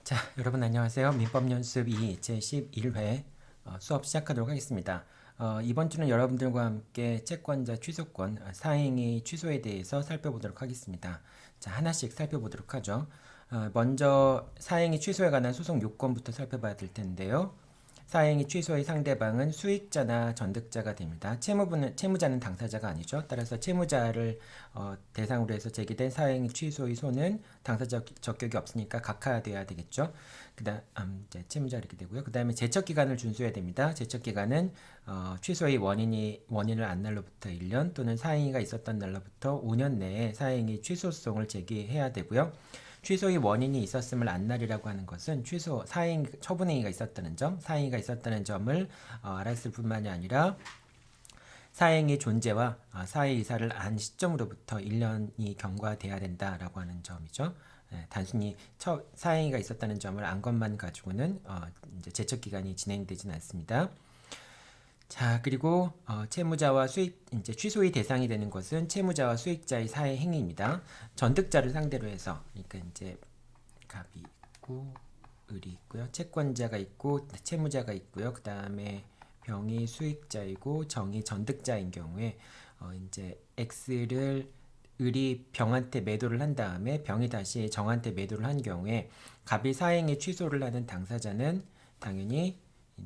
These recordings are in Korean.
자, 여러분 안녕하세요. 민법 연습 2 제11회 수업 시작하도록 하겠습니다. 이번 주는 여러분들과 함께 채권자 취소권, 사행위 취소에 대해서 살펴보도록 하겠습니다. 자, 하나씩 살펴보도록 하죠. 먼저 사행위 취소에 관한 소송 요건부터 살펴봐야 될 텐데요. 사행위 취소의 상대방은 수익자나 전득자가 됩니다. 채무자는 당사자가 아니죠. 따라서 채무자를 대상으로 해서 제기된 사행위 취소의 소는 당사자 적격이 없으니까 각하돼야 되겠죠. 이제 채무자 이렇게 되고요. 그 다음에 제척 기간을 준수해야 됩니다. 제척 기간은 취소의 원인을 안 날로부터 1년 또는 사행위가 있었던 날로부터 5년 내에 사행위 취소소송을 제기해야 되고요. 취소의 원인이 있었음을 안 날이라고 하는 것은 처분행위가 있었다는 점, 사행위가 있었다는 점을 알았을 뿐만이 아니라 사행의 존재와 사의 이사를 안 시점으로부터 1년이 경과돼야 된다라고 하는 점이죠. 단순히 사행위가 있었다는 점을 안 것만 가지고는 이제 제척 기간이 진행되진 않습니다. 자, 그리고 채무자와 이제 취소의 대상이 되는 것은 채무자와 수익자의 사회 행위입니다. 전득자를 상대로 해서, 그러니까 이제 갑이 있고 을이 있고요, 채권자가 있고 채무자가 있고요. 그 다음에 병이 수익자이고 정이 전득자인 경우에 이제 X를 을이 병한테 매도를 한 다음에 병이 다시 정한테 매도를 한 경우에 갑이 사행의 취소를 하는 당사자는 당연히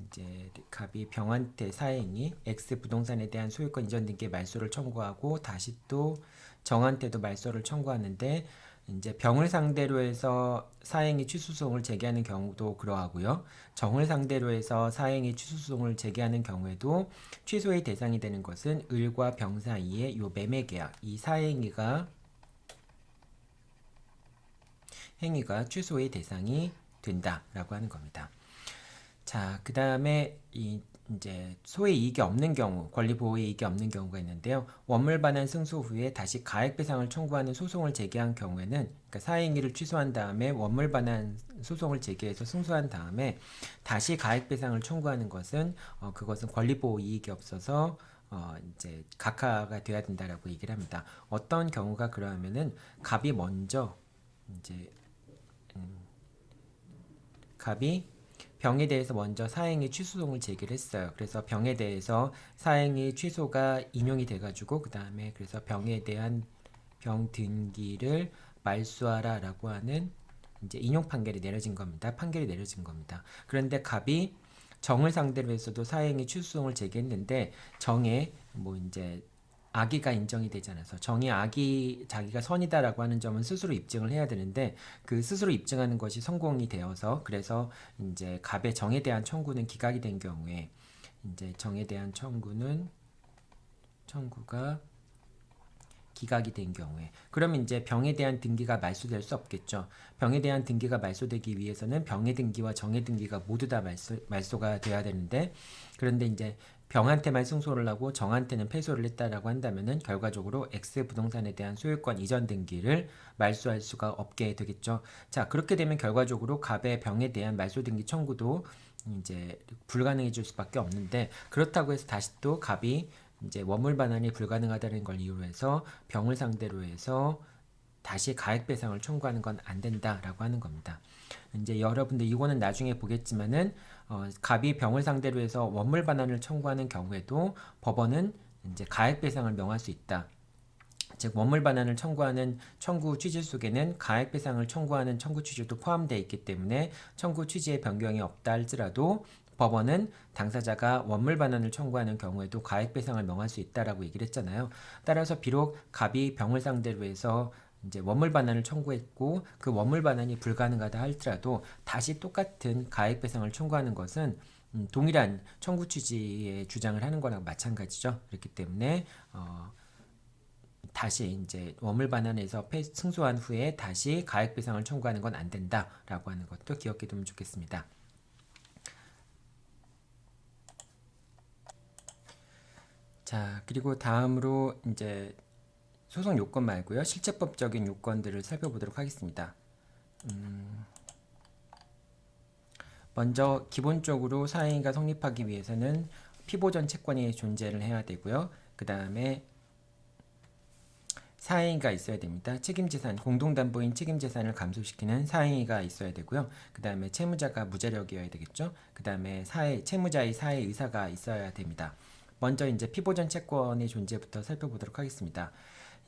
이제 갑이 병한테 사행이 X 부동산에 대한 소유권 이전 등기의 말소를 청구하고 다시 또 정한테도 말소를 청구하는데 이제 병을 상대로 해서 사행위 취소소송을 제기하는 경우도 그러하고요. 정을 상대로 해서 사행위 취소소송을 제기하는 경우에도 취소의 대상이 되는 것은 을과 병 사이의 요 매매계약, 이 사행위가 취소의 대상이 된다라고 하는 겁니다. 자, 그 다음에 이제 소의 이익이 없는 경우, 권리보호의 이익이 없는 경우가 있는데요. 원물 반환 승소 후에 다시 가액배상을 청구하는 소송을 제기한 경우에는, 그러니까 사행위를 취소한 다음에 원물 반환 소송을 제기해서 승소한 다음에 다시 가액배상을 청구하는 것은 그것은 권리보호 이익이 없어서 이제 각하가 돼야 된다라고 얘기를 합니다. 어떤 경우가 그러하면은 갑이 먼저 이제 갑이 병에 대해서 먼저 사행위 취소송을 제기를 했어요. 그래서 병에 대해서 사행위 취소가 인용이 돼가지고 그 다음에 그래서 병에 대한 병 등기를 말소하라라고 하는 이제 인용 판결이 내려진 겁니다. 판결이 내려진 겁니다. 그런데 갑이 정을 상대로 해서도 사행위 취소송을 제기했는데 정에 뭐 이제 악의가 인정이 되지 않아서 정의 악이 자기가 선이다라고 하는 점은 스스로 입증을 해야 되는데 그 스스로 입증하는 것이 성공이 되어서 그래서 이제 갑의 정에 대한 청구는 기각이 된 경우에 이제 정에 대한 청구가 기각이 된 경우에 그러면 이제 병에 대한 등기가 말소될 수 없겠죠. 병에 대한 등기가 말소되기 위해서는 병의 등기와 정의 등기가 모두 다 말소가 돼야 되는데 그런데 이제 병한테만 승소를 하고 정한테는 패소를 했다라고 한다면은 결과적으로 X 부동산에 대한 소유권 이전 등기를 말소할 수가 없게 되겠죠. 자, 그렇게 되면 결과적으로 갑의 병에 대한 말소 등기 청구도 이제 불가능해질 수밖에 없는데 그렇다고 해서 다시 또 갑이 이제 원물 반환이 불가능하다는 걸 이유로 해서 병을 상대로 해서 다시 가액 배상을 청구하는 건 안 된다라고 하는 겁니다. 이제 여러분들 이거는 나중에 보겠지만은 갑이 병을 상대로 해서 원물 반환을 청구하는 경우에도 법원은 이제 가액 배상을 명할 수 있다. 즉 원물 반환을 청구하는 청구 취지 속에는 가액 배상을 청구하는 청구 취지도 포함되어 있기 때문에 청구 취지의 변경이 없다 할지라도 법원은 당사자가 원물 반환을 청구하는 경우에도 가액 배상을 명할 수 있다라고 얘기를 했잖아요. 따라서 비록 갑이 병을 상대로 해서 이제 원물 반환을 청구했고 그 원물 반환이 불가능하다 할지라도 다시 똑같은 가액 배상을 청구하는 것은 동일한 청구 취지의 주장을 하는 거랑 마찬가지죠. 그렇기 때문에 다시 이제 원물 반환에서 승소한 후에 다시 가액 배상을 청구하는 건 안 된다라고 하는 것도 기억해 두면 좋겠습니다. 자, 그리고 다음으로 이제 소송 요건 말고요. 실체법적인 요건들을 살펴보도록 하겠습니다. 먼저 기본적으로 사행위가 성립하기 위해서는 피보전 채권이 존재를 해야 되고요. 그 다음에 사행위가 있어야 됩니다. 책임재산, 공동담보인 책임재산을 감소시키는 사행위가 있어야 되고요. 그 다음에 채무자가 무자력이어야 되겠죠. 그 다음에 채무자의 사회 의사가 있어야 됩니다. 먼저 이제 피보전 채권의 존재부터 살펴보도록 하겠습니다.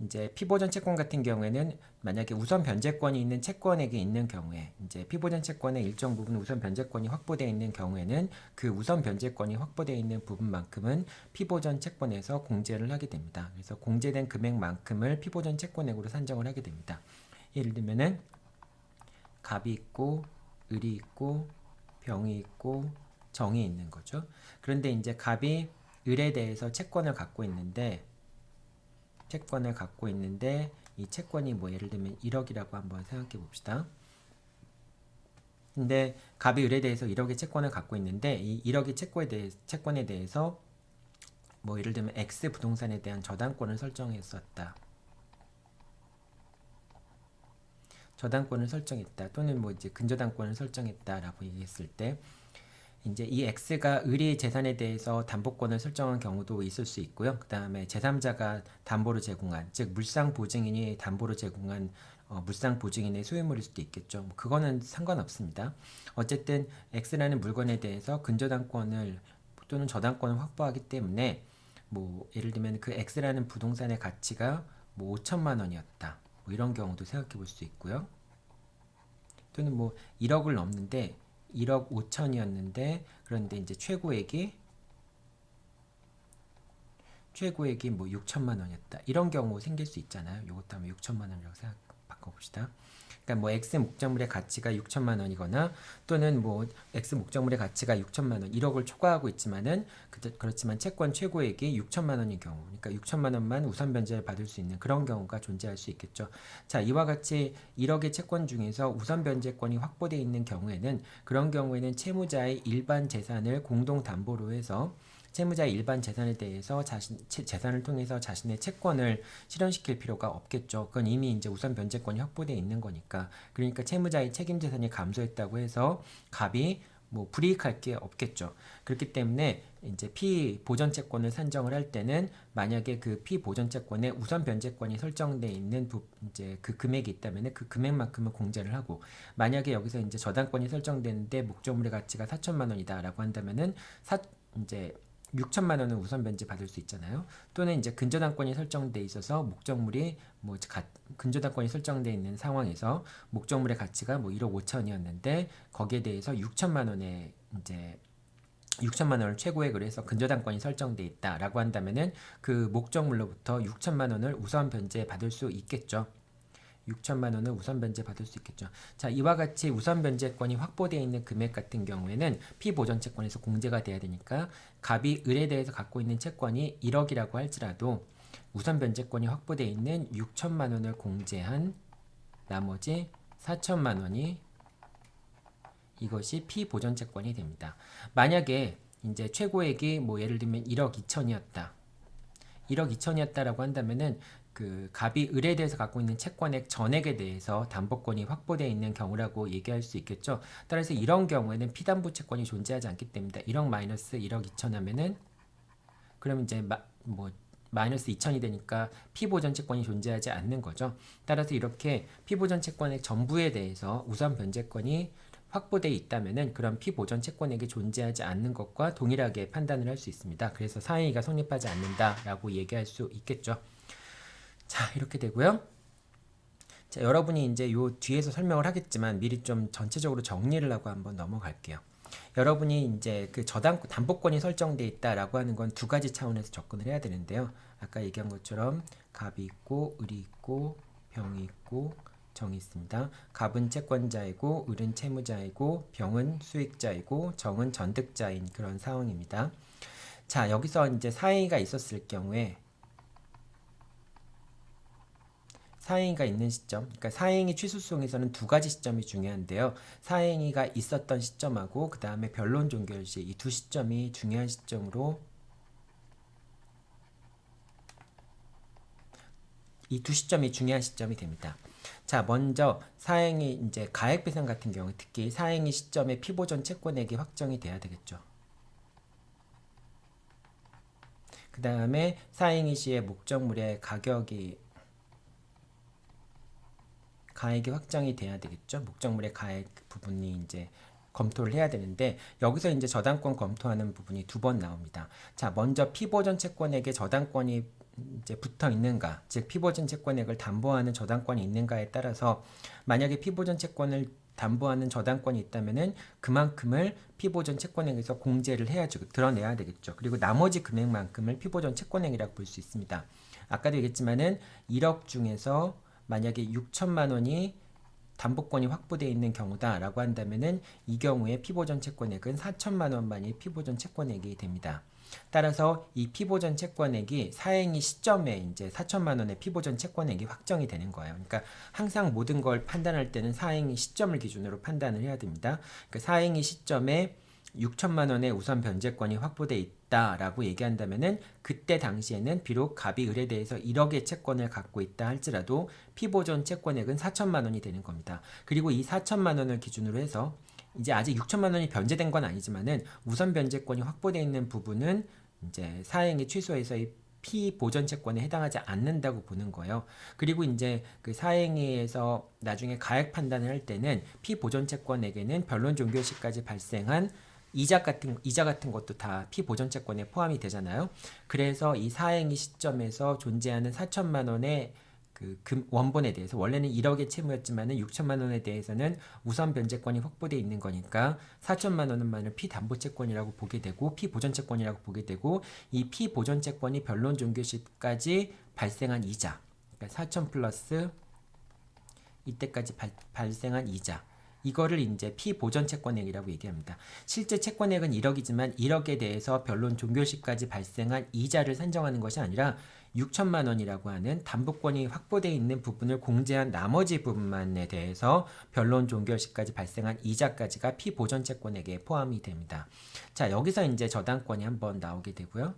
이제 피보전 채권 같은 경우에는 만약에 우선 변제권이 있는 채권에게 있는 경우에 이제 피보전 채권의 일정 부분 우선 변제권이 확보되어 있는 경우에는 그 우선 변제권이 확보되어 있는 부분만큼은 피보전 채권에서 공제를 하게 됩니다. 그래서 공제된 금액만큼을 피보전 채권액으로 산정을 하게 됩니다. 예를 들면은 갑이 있고 을이 있고 병이 있고 정이 있는 거죠. 그런데 이제 갑이 을에 대해서 채권을 갖고 있는데 이 채권이 뭐 예를 들면 1억이라고 한번 생각해 봅시다. 근데 갑이 을에 대해서 1억의 채권을 갖고 있는데 이 1억의 채권에 대해서 뭐 예를 들면 X 부동산에 대한 저당권을 설정했었다. 저당권을 설정했다. 또는 뭐 이제 근저당권을 설정했다라고 얘기했을 때 이제 이 X가 을의 재산에 대해서 담보권을 설정한 경우도 있을 수 있고요. 그 다음에 제3자가 담보로 제공한, 즉 물상보증인이 담보로 제공한 물상보증인의 소유물일 수도 있겠죠. 뭐 그거는 상관없습니다. 어쨌든 X라는 물건에 대해서 근저당권을 또는 저당권을 확보하기 때문에 뭐 예를 들면 그 X라는 부동산의 가치가 뭐 5천만 원이었다. 뭐 이런 경우도 생각해 볼 수 있고요. 또는 뭐 1억을 넘는데 1억 5천이었는데 그런데 이제 최고액이 뭐 6천만 원이었다. 이런 경우 생길 수 있잖아요. 요것도 한번 6천만 원이라고 생각 바꿔봅시다. 그러니까 뭐 X 목적물의 가치가 6천만 원이거나 또는 뭐 X 목적물의 가치가 6천만 원, 1억을 초과하고 있지만은 그렇지만 채권 최고액이 6천만 원인 경우, 그러니까 6천만 원만 우선 변제를 받을 수 있는 그런 경우가 존재할 수 있겠죠. 자, 이와 같이 1억의 채권 중에서 우선 변제권이 확보되어 있는 경우에는 그런 경우에는 채무자의 일반 재산을 공동 담보로 해서 채무자의 일반 재산에 대해서 재산을 통해서 자신의 채권을 실현시킬 필요가 없겠죠. 그건 이미 이제 우선 변제권이 확보되어 있는 거니까. 그러니까 채무자의 책임 재산이 감소했다고 해서 갑이 뭐 불이익할 게 없겠죠. 그렇기 때문에 이제 피보전 채권을 산정을 할 때는 만약에 그 피보전 채권에 우선 변제권이 설정되어 있는 이제 그 금액이 있다면 그 금액만큼은 공제를 하고, 만약에 여기서 이제 저당권이 설정되는데 목적물의 가치가 4천만 원이다라고 한다면은 이제 6천만 원은 우선 변제 받을 수 있잖아요. 또는 이제 근저당권이 설정돼 있어서 목적물이 뭐 근저당권이 설정돼 있는 상황에서 목적물의 가치가 뭐 1억 5천이었는데 거기에 대해서 6천만 원의 이제 6천만 원을 최고액으로 해서 근저당권이 설정돼 있다라고 한다면은 그 목적물로부터 6천만 원을 우선 변제 받을 수 있겠죠. 6천만 원을 우선 변제 받을 수 있겠죠. 자, 이와 같이 우선 변제권이 확보되어 있는 금액 같은 경우에는 피보전 채권에서 공제가 돼야 되니까 갑이 을에 대해서 갖고 있는 채권이 1억이라고 할지라도 우선 변제권이 확보되어 있는 6천만 원을 공제한 나머지 4천만 원이 이것이 피보전 채권이 됩니다. 만약에 이제 최고액이 뭐 예를 들면 1억 2천이었다. 1억 2천이었다라고 한다면은 그 갑이 을에 대해서 갖고 있는 채권액 전액에 대해서 담보권이 확보되어 있는 경우라고 얘기할 수 있겠죠. 따라서 이런 경우에는 피담보 채권이 존재하지 않기 때문에 1억 마이너스 1억 2천 하면은 그러면 이제 마이너스 2천이 되니까 피보전 채권이 존재하지 않는 거죠. 따라서 이렇게 피보전 채권액 전부에 대해서 우선 변제권이 확보되어 있다면은 그런 피보전 채권액이 존재하지 않는 것과 동일하게 판단을 할 수 있습니다. 그래서 사행위가 성립하지 않는다라고 얘기할 수 있겠죠. 자, 이렇게 되고요. 자, 여러분이 이제 요 뒤에서 설명을 하겠지만 미리 좀 전체적으로 정리를 하고 한번 넘어갈게요. 여러분이 이제 그 담보권이 설정되어 있다라고 하는 건 두 가지 차원에서 접근을 해야 되는데요. 아까 얘기한 것처럼 갑이 있고 을이 있고 병이 있고 정이 있습니다. 갑은 채권자이고 을은 채무자이고 병은 수익자이고 정은 전득자인 그런 상황입니다. 자, 여기서 이제 사행위가 있었을 경우에 사행위가 있는 시점, 그러니까 사행위 취소송에서는 두 가지 시점이 중요한데요. 사행위가 있었던 시점하고 그 다음에 변론 종결 시 이 두 시점이 중요한 시점으로 이 두 시점이 중요한 시점이 됩니다. 자, 먼저 사행위 이제 가액배상 같은 경우 특히 사행위 시점에 피보전 채권액이 확정이 돼야 되겠죠. 그 다음에 사행위 시에 목적물의 가격이 가액이 확정이 돼야 되겠죠. 목적물의 가액 부분이 이제 검토를 해야 되는데 여기서 이제 저당권 검토하는 부분이 두 번 나옵니다. 자, 먼저 피보전 채권에게 저당권이 이제 붙어 있는가, 즉 피보전 채권액을 담보하는 저당권이 있는가에 따라서 만약에 피보전 채권을 담보하는 저당권이 있다면은 그만큼을 피보전 채권액에서 공제를 해야죠. 드러내야 되겠죠. 그리고 나머지 금액만큼을 피보전 채권액이라고 볼 수 있습니다. 아까도 얘기했지만은 1억 중에서 만약에 6천만 원이 담보권이 확보되어 있는 경우다라고 한다면은 이 경우에 피보전 채권액은 4천만 원만이 피보전 채권액이 됩니다. 따라서 이 피보전 채권액이 사행위 시점에 이제 4천만 원의 피보전 채권액이 확정이 되는 거예요. 그러니까 항상 모든 걸 판단할 때는 사행위 시점을 기준으로 판단을 해야 됩니다. 그러니까 사행위 시점에 6천만 원의 우선 변제권이 확보돼 있다라고 얘기한다면은 그때 당시에는 비록 갑이 을에 대해서 1억의 채권을 갖고 있다 할지라도 피보전 채권액은 4천만 원이 되는 겁니다. 그리고 이 4천만 원을 기준으로 해서 이제 아직 6천만 원이 변제된 건 아니지만은 우선 변제권이 확보되어 있는 부분은 이제 사행위 취소에서의 피보전 채권에 해당하지 않는다고 보는 거예요. 그리고 이제 그 사행위에서 나중에 가액 판단을 할 때는 피보전 채권에게는 변론 종료 시까지 발생한 이자 같은 것도 다 피보전 채권에 포함이 되잖아요. 그래서 이 사행위 시점에서 존재하는 4천만 원의 그 원본에 대해서 원래는 1억의 채무였지만은 6천만 원에 대해서는 우선 변제권이 확보되어 있는 거니까 4천만 원만을 피담보채권이라고 보게 되고 피보전채권이라고 보게 되고 이 피보전채권이 변론 종료 시까지 발생한 이자, 그러니까 4천 플러스 이때까지 발생한 이자, 이거를 이제 피보전채권액이라고 얘기합니다. 실제 채권액은 1억이지만 1억에 대해서 변론 종료 시까지 발생한 이자를 산정하는 것이 아니라 6천만 원이라고 하는 담보권이 확보되어 있는 부분을 공제한 나머지 부분만에 대해서 변론 종료 시까지 발생한 이자까지가 피보전채권액에 포함이 됩니다. 자, 여기서 이제 저당권이 한번 나오게 되고요.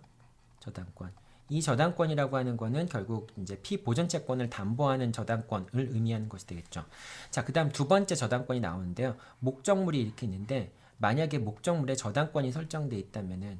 저당권. 이 저당권이라고 하는 거는 결국 이제 피보전채권을 담보하는 저당권을 의미하는 것이 되겠죠. 자, 그 다음 두 번째 저당권이 나오는데요. 목적물이 이렇게 있는데 만약에 목적물에 저당권이 설정되어 있다면은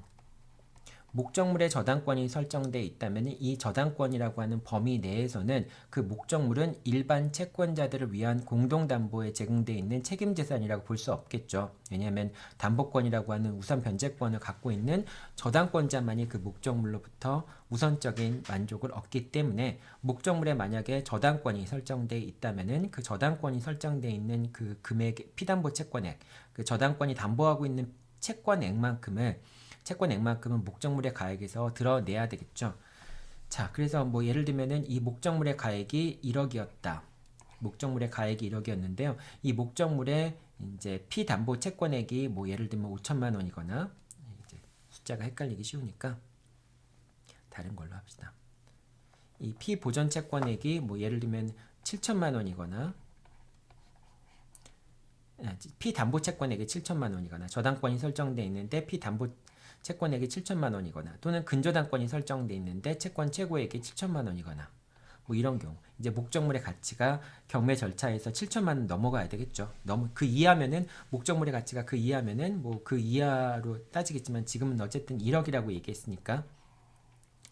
목적물에 저당권이 설정되어 있다면 이 저당권이라고 하는 범위 내에서는 그 목적물은 일반 채권자들을 위한 공동담보에 제공되어 있는 책임재산이라고 볼 수 없겠죠. 왜냐하면 담보권이라고 하는 우선 변제권을 갖고 있는 저당권자만이 그 목적물로부터 우선적인 만족을 얻기 때문에 목적물에 만약에 저당권이 설정되어 있다면 그 저당권이 설정되어 있는 그 금액, 피담보 채권액, 그 저당권이 담보하고 있는 채권액만큼은 목적물의 가액에서 드러내야 되겠죠. 자, 그래서 뭐 예를 들면은 이 목적물의 가액이 1억이었다. 목적물의 가액이 1억이었는데요. 이 목적물의 이제 피담보 채권액이 뭐 예를 들면 5천만 원이거나 이제 숫자가 헷갈리기 쉬우니까 다른 걸로 합시다. 이 피보전 채권액이 뭐 예를 들면 7천만 원이거나 피담보 채권액이 7천만 원이거나 저당권이 설정되어 있는데 피담보 채권액이 7천만 원이거나 또는 근저당권이 설정되어 있는데 채권 최고액이 7천만 원이거나 뭐 이런 경우 이제 목적물의 가치가 경매 절차에서 7천만 원 넘어가야 되겠죠. 너무 그 이하면은 목적물의 가치가 그 이하면은 뭐 그 이하로 따지겠지만 지금은 어쨌든 1억이라고 얘기했으니까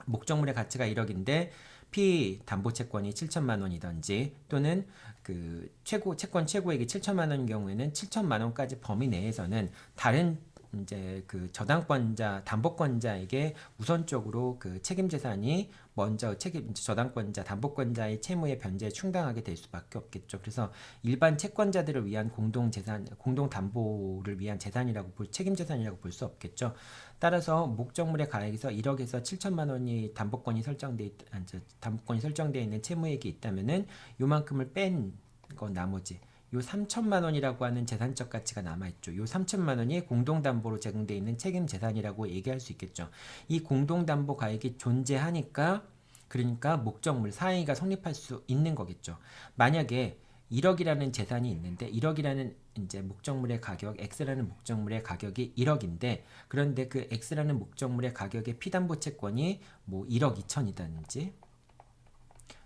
목적물의 가치가 1억인데 피담보채권이 7천만 원이든지 또는 그 채권 최고액이 7천만 원인 경우에는 7천만 원까지 범위 내에서는 다른 이제 그 저당권자, 담보권자에게 우선적으로 그 책임재산이 먼저 저당권자, 담보권자의 채무의 변제에 충당하게 될 수밖에 없겠죠. 그래서 일반 채권자들을 위한 공동재산, 공동담보를 위한 재산이라고 책임재산이라고 볼 수 없겠죠. 따라서 목적물의 가액에서 1억에서 7천만 원이 담보권이 설정되어 있는 채무액이 있다면은 요만큼을 뺀 건 나머지 요 3천만 원이라고 하는 재산적 가치가 남아있죠. 요 3천만 원이 공동담보로 제공되어 있는 책임재산이라고 얘기할 수 있겠죠. 이 공동담보 가액이 존재하니까 그러니까 목적물 사행위가 성립할 수 있는 거겠죠. 만약에 1억이라는 재산이 있는데 1억이라는 이제 목적물의 가격, X라는 목적물의 가격이 1억인데 그런데 그 X라는 목적물의 가격의 피담보 채권이 뭐 1억 2천이라든지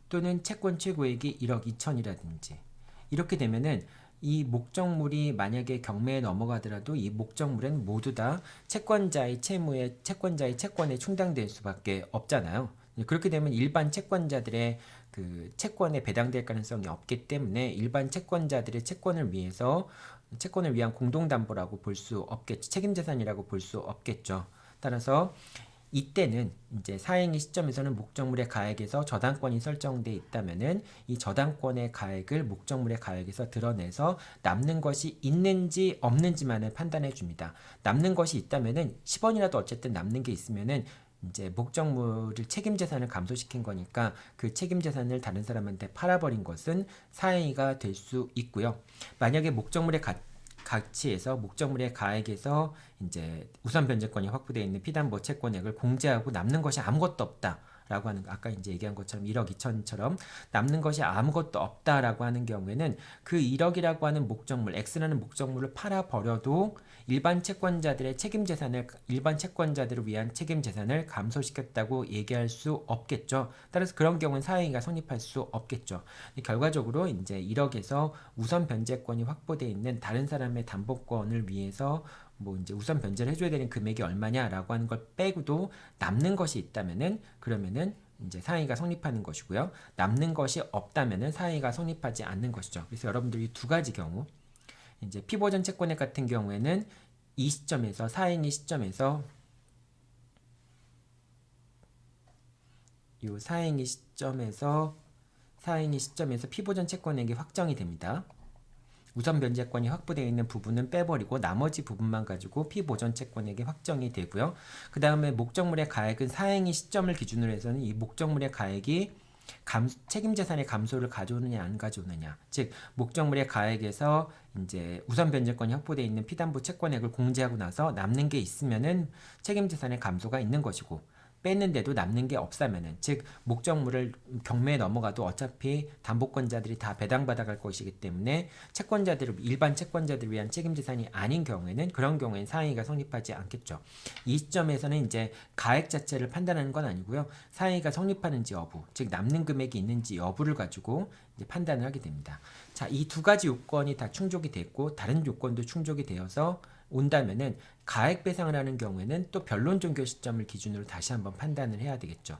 또는 채권 최고액이 1억 2천이라든지 이렇게 되면은 이 목적물이 만약에 경매에 넘어가더라도 이 목적물은 모두 다 채권자의 채권에 충당될 수밖에 없잖아요. 그렇게 되면 일반 채권자들의 그 채권에 배당될 가능성이 없기 때문에 일반 채권자들의 채권을 위한 공동담보라고 볼 수 없겠죠. 책임재산이라고 볼 수 없겠죠. 따라서 이때는 이제 사행위 시점에서는 목적물의 가액에서 저당권이 설정돼 있다면은 이 저당권의 가액을 목적물의 가액에서 드러내서 남는 것이 있는지 없는지만을 판단해 줍니다. 남는 것이 있다면은 10원이라도 어쨌든 남는 게 있으면은 이제 목적물을 책임재산을 감소시킨 거니까 그 책임재산을 다른 사람한테 팔아버린 것은 사행위가 될 수 있고요. 만약에 목적물의 가치에서 목적물의 가액에서 이제 우선 변제권이 확보되어 있는 피담보 채권액을 공제하고 남는 것이 아무것도 없다라고 하는, 아까 이제 얘기한 것처럼 1억 2천처럼 남는 것이 아무것도 없다라고 하는 경우에는 그 1억이라고 하는 목적물, X라는 목적물을 팔아 버려도 일반 채권자들의 일반 채권자들을 위한 책임 재산을 감소시켰다고 얘기할 수 없겠죠. 따라서 그런 경우는 사행위가 성립할 수 없겠죠. 결과적으로 이제 1억에서 우선 변제권이 확보되어 있는 다른 사람의 담보권을 위해서 뭐 이제 우선 변제를 해줘야 되는 금액이 얼마냐라고 하는 걸 빼고도 남는 것이 있다면은 그러면은 이제 사행위가 성립하는 것이고요. 남는 것이 없다면은 사행위가 성립하지 않는 것이죠. 그래서 여러분들이 두 가지 경우, 이제 피보전 채권액 같은 경우에는 이 시점에서 사행위 시점에서 이 사행위 시점에서 피보전 채권액이 확정이 됩니다. 우선 변제권이 확보되어 있는 부분은 빼버리고 나머지 부분만 가지고 피보전 채권액이 확정이 되고요. 그 다음에 목적물의 가액은 사행위 시점을 기준으로 해서는 이 목적물의 가액이 책임재산의 감소를 가져오느냐 안 가져오느냐, 즉 목적물의 가액에서 이제 우선 변제권이 확보되어 있는 피담보 채권액을 공제하고 나서 남는 게 있으면은 책임재산의 감소가 있는 것이고, 뺐는데도 남는 게 없다면은, 즉 목적물을 경매에 넘어가도 어차피 담보권자들이 다 배당받아갈 것이기 때문에 일반 채권자들을 위한 책임재산이 아닌 경우에는, 그런 경우에는 사행위가 성립하지 않겠죠. 이 시점에서는 이제 가액 자체를 판단하는 건 아니고요, 사행위가 성립하는지 여부, 즉 남는 금액이 있는지 여부를 가지고 이제 판단을 하게 됩니다. 자, 이 두 가지 요건이 다 충족이 됐고 다른 요건도 충족이 되어서 온다면은 가액 배상을 하는 경우에는 또 변론 종결 시점을 기준으로 다시 한번 판단을 해야 되겠죠.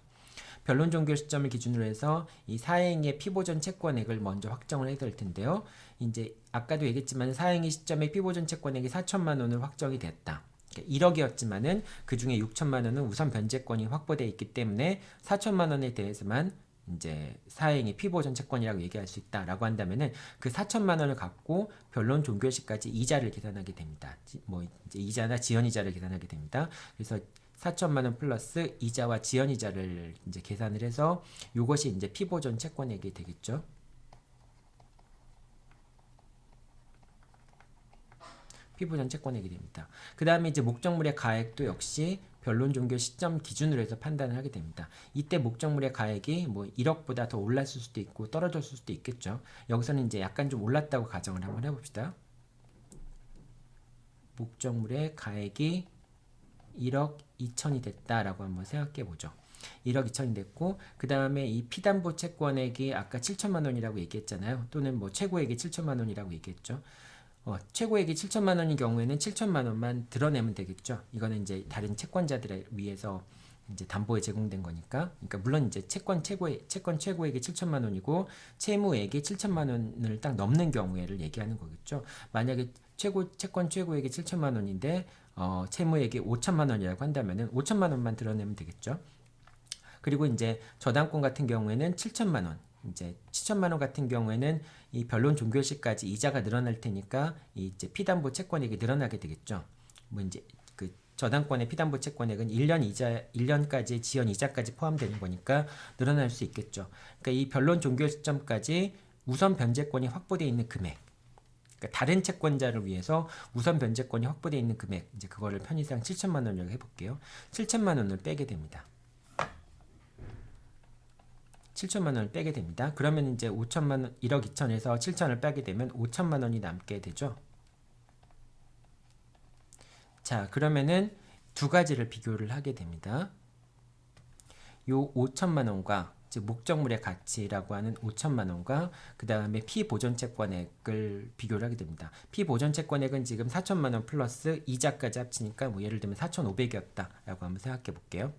변론 종결 시점을 기준으로 해서 이 사행의 피보전 채권액을 먼저 확정을 해야 될 텐데요. 이제 아까도 얘기했지만 사행의 시점에 피보전 채권액이 4천만 원을 확정이 됐다. 1억이었지만은 그 중에 6천만 원은 우선 변제권이 확보되어 있기 때문에 4천만 원에 대해서만 이제 사행이 피보전 채권이라고 얘기할 수 있다라고 한다면은 그 4천만 원을 갖고 변론 종결 시까지 이자를 계산하게 됩니다. 뭐 이제 이자나 지연이자를 계산하게 됩니다. 그래서 4천만 원 플러스 이자와 지연이자를 이제 계산을 해서 이것이 이제 피보전 채권액이 되겠죠. 피보전 채권액이 됩니다. 그 다음에 이제 목적물의 가액도 역시 변론 종결 시점 기준으로 해서 판단을 하게 됩니다. 이때 목적물의 가액이 뭐 1억보다 더 올랐을 수도 있고 떨어졌을 수도 있겠죠. 여기서는 이제 약간 좀 올랐다고 가정을 한번 해봅시다. 목적물의 가액이 1억 2천이 됐다라고 한번 생각해 보죠. 1억 2천이 됐고, 그 다음에 이 피담보 채권액이 아까 7천만 원이라고 얘기했잖아요. 또는 뭐 최고액이 7천만 원이라고 얘기했죠. 최고액이 7천만 원인 경우에는 7천만 원만 드러내면 되겠죠. 이거는 이제 다른 채권자들에 위해서 이제 담보에 제공된 거니까. 그러니까 물론 이제 채권 최고액이 7천만 원이고 채무액이 7천만 원을 딱 넘는 경우에를 얘기하는 거겠죠. 만약에 채권 최고액이 7천만 원인데 채무액이 5천만 원이라고 한다면은 5천만 원만 드러내면 되겠죠. 그리고 이제 저당권 같은 경우에는 7천만 원, 이제 7천만 원 같은 경우에는 이 변론 종결 시까지 이자가 늘어날 테니까 이제 피담보 채권액이 늘어나게 되겠죠. 뭐 이제 그 저당권의 피담보 채권액은 1년까지 지연 이자까지 포함되는 거니까 늘어날 수 있겠죠. 그러니까 이 변론 종결 시점까지 우선 변제권이 확보되어 있는 금액, 그러니까 다른 채권자를 위해서 우선 변제권이 확보되어 있는 금액, 이제 그거를 편의상 7천만 원이라고 해볼게요. 7천만 원을 빼게 됩니다. 7천만 원을 빼게 됩니다. 그러면 이제 5천만 원, 1억 2천에서 7천을 빼게 되면 5천만 원이 남게 되죠. 자, 그러면은 두 가지를 비교를 하게 됩니다. 요 5천만 원과, 즉 목적물의 가치라고 하는 5천만 원과 그 다음에 피보전 채권액을 비교를 하게 됩니다. 피보전 채권액은 지금 4천만 원 플러스 이자까지 합치니까 뭐 예를 들면 4,500이었다라고 한번 생각해 볼게요.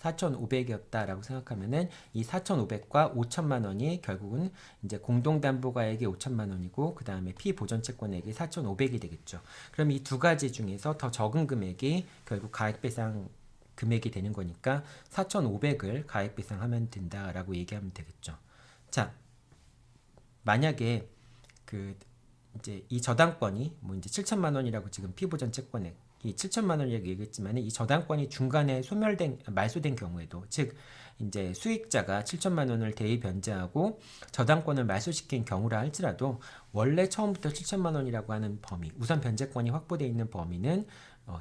4,500이었다라고 생각하면은 이 4,500과 5천만 원이 결국은 이제 공동담보가액이 5천만 원이고 그 다음에 피보전채권액이 4,500이 되겠죠. 그럼 이 두 가지 중에서 더 적은 금액이 결국 가액배상 금액이 되는 거니까 4,500을 가액배상하면 된다라고 얘기하면 되겠죠. 자, 만약에 그 이제 이 저당권이 뭐 이제 7천만 원이라고 지금 피보전 채권액 이 7천만 원이라고 얘기했지만 이 저당권이 중간에 소멸된 말소된 경우에도 즉 이제 수익자가 7천만 원을 대의 변제하고 저당권을 말소시킨 경우라 할지라도 원래 처음부터 7천만 원이라고 하는 범위 우선 변제권이 확보되어 있는 범위는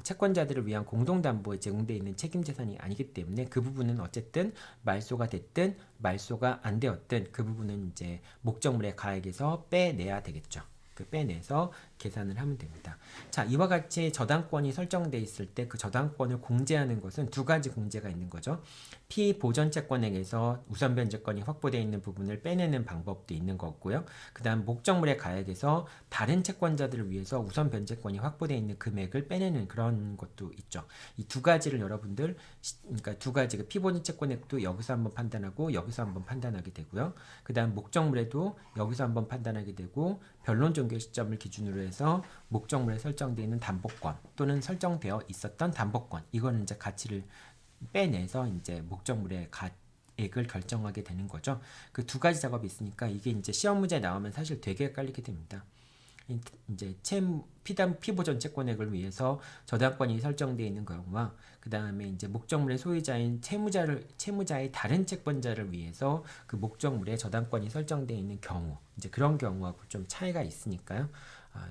채권자들을 위한 공동담보에 제공되어 있는 책임재산이 아니기 때문에 그 부분은 어쨌든 말소가 됐든 말소가 안 되었든 그 부분은 이제 목적물의 가액에서 빼내야 되겠죠. 그 빼내서 계산을 하면 됩니다. 자, 이와 같이 저당권이 설정돼 있을 때 그 저당권을 공제하는 것은 두 가지 공제가 있는 거죠. 피보전채권액에서 우선 변제권이 확보되어 있는 부분을 빼내는 방법도 있는 거고요. 그 다음 목적물의 가액에서 다른 채권자들을 위해서 우선 변제권이 확보되어 있는 금액을 빼내는 그런 것도 있죠. 이 두 가지를 여러분들 그러니까 두 가지 그 피보전채권액도 여기서 한번 판단하고 여기서 한번 판단하게 되고요. 그 다음 목적물에도 여기서 한번 판단하게 되고 변론 종결 시점을 기준으로 해서 목적물에 설정되어 있는 담보권 또는 설정되어 있었던 담보권 이거는 이제 가치를 빼내서 이제 목적물의 가액을 결정하게 되는 거죠. 그 두 가지 작업이 있으니까 이게 이제 시험 문제 나오면 사실 되게 헷갈리게 됩니다. 이제 피보전 채권액을 위해서 저당권이 설정되어 있는 경우와 그 다음에 이제 목적물의 소유자인 채무자의 다른 채권자를 위해서 그 목적물에 저당권이 설정되어 있는 경우 이제 그런 경우하고 좀 차이가 있으니까요.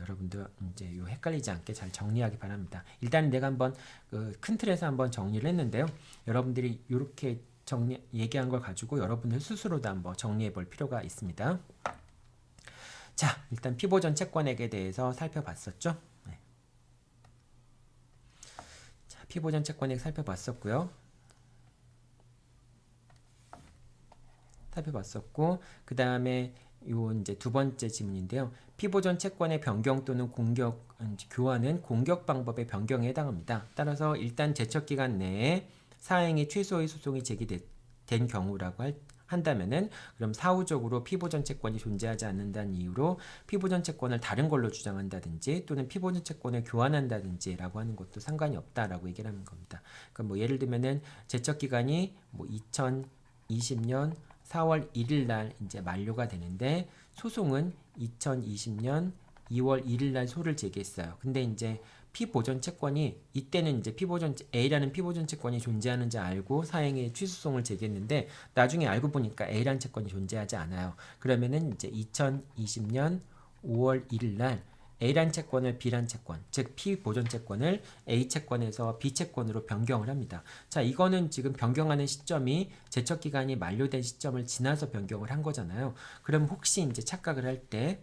여러분들 이제 요 헷갈리지 않게 잘 정리하기 바랍니다. 일단 내가 한번 큰 틀에서 한번 정리를 했는데요. 여러분들이 이렇게 얘기한 걸 가지고 여러분들 스스로도 한번 정리해 볼 필요가 있습니다. 자, 일단 피보전 채권액에 대해서 살펴봤었죠. 네. 자, 피보전 채권액 살펴봤었고요. 그 다음에 요 이제 두 번째 질문인데요. 피보전 채권의 변경 또는 교환은 공격 방법의 변경에 해당합니다. 따라서 일단 제척 기간 내에 사행의 최소의 소송이 제기된 경우라고 한다면은 그럼 사후적으로 피보전 채권이 존재하지 않는다는 이유로 피보전 채권을 다른 걸로 주장한다든지 또는 피보전 채권을 교환한다든지라고 하는 것도 상관이 없다라고 얘기를 하는 겁니다. 그러니까 뭐 예를 들면은 제척 기간이 뭐 2020년 4월 1일 날 이제 만료가 되는데 소송은 2020년 2월 1일 날 소를 제기했어요. 근데 이제 피보전 채권이 이때는 이제 A라는 피보전 채권이 존재하는지 알고 사행의 취소송을 제기했는데 나중에 알고 보니까 A라는 채권이 존재하지 않아요. 그러면은 이제 2020년 5월 1일 날 A란 채권을 B란 채권, 즉 피보전 채권을 A 채권에서 B 채권으로 변경을 합니다. 자, 이거는 지금 변경하는 시점이 제척 기간이 만료된 시점을 지나서 변경을 한 거잖아요. 그럼 혹시 이제 착각을 할 때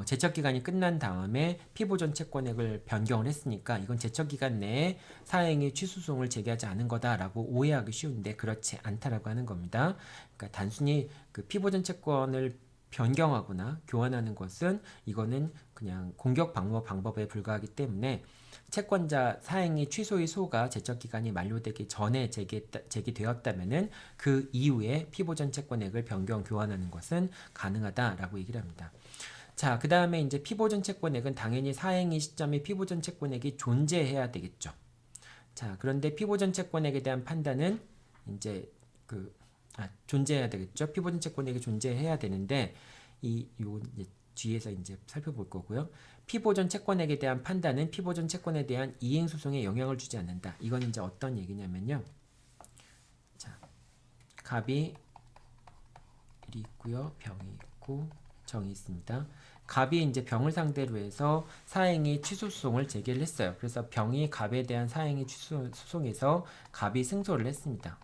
제척 기간이 끝난 다음에 피보전 채권액을 변경을 했으니까 이건 제척 기간 내에 사행의 취소송을 제기하지 않은 거다라고 오해하기 쉬운데 그렇지 않다라고 하는 겁니다. 그러니까 단순히 그 피보전 채권을 변경하거나 교환하는 것은 이거는 그냥 공격 방법에 불과하기 때문에 채권자 사행의 취소의 소가 제척 기간이 만료되기 전에 제기되었다면은 그 이후에 피보전 채권액을 변경 교환하는 것은 가능하다라고 얘기를 합니다. 자, 그 다음에 이제 피보전 채권액은 당연히 사행의 시점에 피보전 채권액이 존재해야 되겠죠. 자, 그런데 피보전 채권액에 대한 판단은 이제 존재해야 되겠죠. 피보전 채권액이 존재해야 되는데 요 이제 뒤에서 이제 살펴볼 거고요. 피보전 채권액에 대한 판단은 피보전 채권에 대한 이행 소송에 영향을 주지 않는다. 이건 이제 어떤 얘기냐면요. 자, 갑이 1이 있고요. 병이 있고 정이 있습니다. 갑이 이제 병을 상대로 해서 사행의 취소 소송을 제기를 했어요. 그래서 병이 갑에 대한 사행의 취소 소송에서 갑이 승소를 했습니다.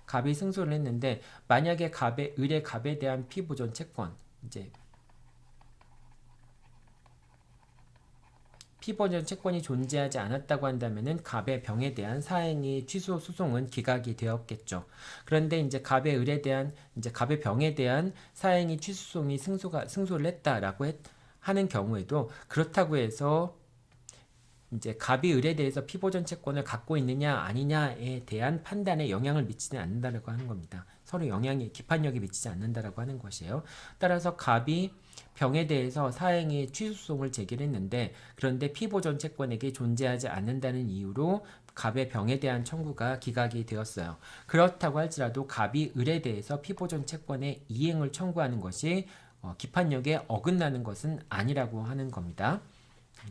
갑이 승소를 했는데 만약에 을의 갑에 대한 피보전 채권 이제 피보전 채권이 존재하지 않았다고 한다면은 갑의 병에 대한 사행의 취소 소송은 기각이 되었겠죠. 그런데 이제 갑의 을에 대한 이제 갑의 병에 대한 사행의 취소 소송이 승소를 했다라고 하는 경우에도 그렇다고 해서 이제 갑이 을에 대해서 피보전 채권을 갖고 있느냐 아니냐에 대한 판단에 영향을 미치지 않는다라고 하는 겁니다. 서로 영향이 기판력이 미치지 않는다라고 하는 것이에요. 따라서 갑이 병에 대해서 사행의 취소송을 제기했는데 그런데 피보전 채권에게 존재하지 않는다는 이유로 갑의 병에 대한 청구가 기각이 되었어요. 그렇다고 할지라도 갑이 을에 대해서 피보전 채권의 이행을 청구하는 것이 기판력에 어긋나는 것은 아니라고 하는 겁니다.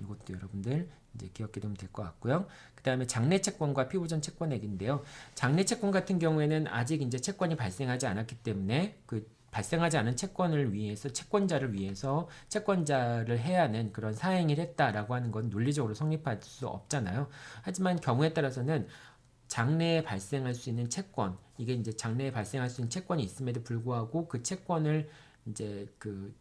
이것도 여러분들 이제 기억해 두면 될 것 같고요. 그 다음에 장래 채권과 피보전 채권액인데요. 장래 채권 같은 경우에는 아직 이제 채권이 발생하지 않았기 때문에 그 발생하지 않은 채권을 위해서 채권자를 위해서 채권자를 해야 하는 그런 사행을 했다라고 하는 건 논리적으로 성립할 수 없잖아요. 하지만 경우에 따라서는 장래에 발생할 수 있는 채권, 이게 이제 장래에 발생할 수 있는 채권이 있음에도 불구하고 그 채권을 이제 그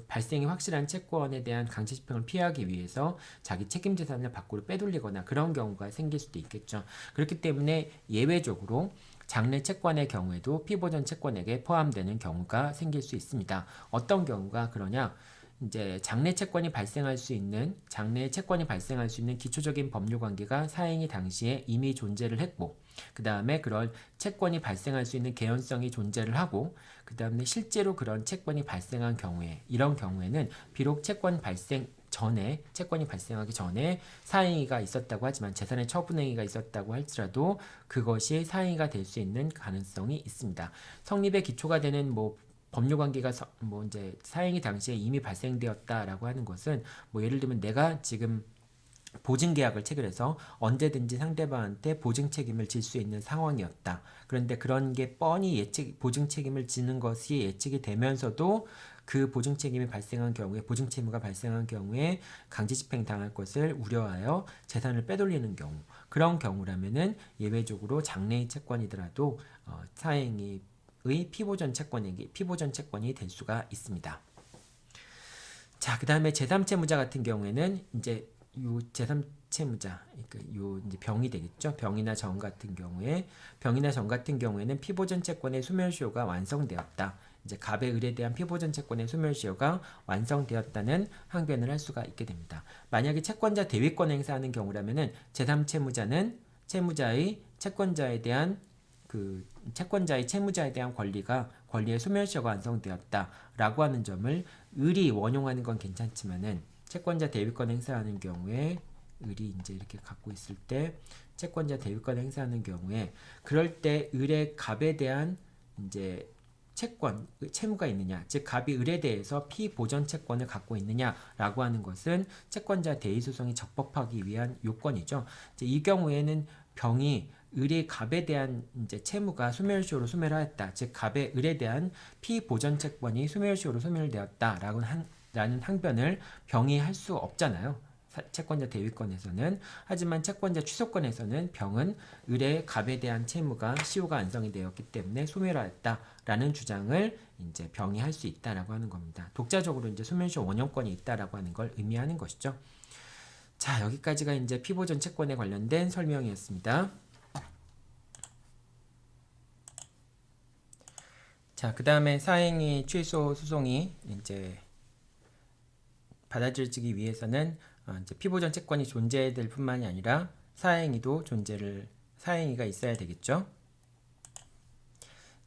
발생이 확실한 채권에 대한 강제 집행을 피하기 위해서 자기 책임 재산을 밖으로 빼돌리거나 그런 경우가 생길 수도 있겠죠. 그렇기 때문에 예외적으로 장래 채권의 경우에도 피보전 채권액에 포함되는 경우가 생길 수 있습니다. 어떤 경우가 그러냐? 이제 장래 채권이 발생할 수 있는 기초적인 법률 관계가 사행위 당시에 이미 존재를 했고, 그 다음에 그런 채권이 발생할 수 있는 개연성이 존재를 하고, 그 다음에 실제로 그런 채권이 발생한 경우에, 이런 경우에는 비록 채권이 발생하기 전에 사행위가 있었다고 하지만 재산의 처분행위가 있었다고 할지라도 그것이 사행위가 될 수 있는 가능성이 있습니다. 성립의 기초가 되는 법률 관계가 이제 사행위 당시에 이미 발생되었다라고 하는 것은 예를 들면 내가 지금 보증 계약을 체결해서 언제든지 상대방한테 보증 책임을 질 수 있는 상황이었다. 그런데 그런 게 뻔히 보증 책임을 지는 것이 예측이 되면서도 그 보증 책임이 발생한 경우에 보증 채무가 발생한 경우에 강제 집행 당할 것을 우려하여 재산을 빼돌리는 경우, 그런 경우라면은 예외적으로 장래의 채권이더라도 사행위 의 피보전 채권이 될 수가 있습니다. 자, 그 다음에 제3채무자 같은 경우에는 이제 요 제3채무자, 요 이제 병이 되겠죠. 병이나 정 같은 경우에는 피보전 채권의 소멸시효가 완성되었다. 이제 갑의 을에 대한 피보전 채권의 소멸시효가 완성되었다는 항변을 할 수가 있게 됩니다. 만약에 채권자 대위권 행사하는 경우라면은 제3채무자는 채권자의 채무자에 대한 권리의 소멸시효가 완성되었다라고 하는 점을 을이 원용하는 건 괜찮지만은 채권자 대위권 행사하는 경우에 을이 이제 이렇게 갖고 있을 때 채권자 대위권 행사하는 경우에 그럴 때 을의 갑에 대한 이제 채무가 있느냐, 즉 갑이 을에 대해서 피보전 채권을 갖고 있느냐라고 하는 것은 채권자 대위 소송이 적법하기 위한 요건이죠. 이제 이 경우에는 병이 을의 갑에 대한 이제 채무가 소멸시효로 소멸하였다. 즉 갑의 을에 대한 피보전 채권이 소멸시효로 소멸되었다라는 항변을 병이 할 수 없잖아요. 채권자 대위권에서는. 하지만 채권자 취소권에서는 병은 을의 갑에 대한 채무가 시효가 완성이 되었기 때문에 소멸하였다라는 주장을 이제 병이 할 수 있다라고 하는 겁니다. 독자적으로 이제 소멸시효 원형권이 있다라고 하는 걸 의미하는 것이죠. 자, 여기까지가 이제 피보전 채권에 관련된 설명이었습니다. 자, 그 다음에 사행위 취소 소송이 이제 받아들여지기 위해서는 이제 피보전 채권이 존재될 뿐만이 아니라 사행위가 있어야 되겠죠.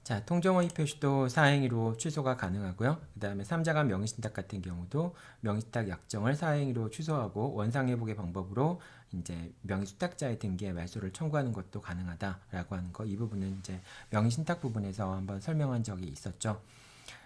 자, 통정허위 표시도 사행위로 취소가 가능하고요. 그 다음에 3자간 명의신탁 같은 경우도 명의신탁 약정을 사행위로 취소하고 원상회복의 방법으로 이제 명의수탁자의 등기에 말소를 청구하는 것도 가능하다라고 하는 거, 이 부분은 이제 명의신탁 부분에서 한번 설명한 적이 있었죠.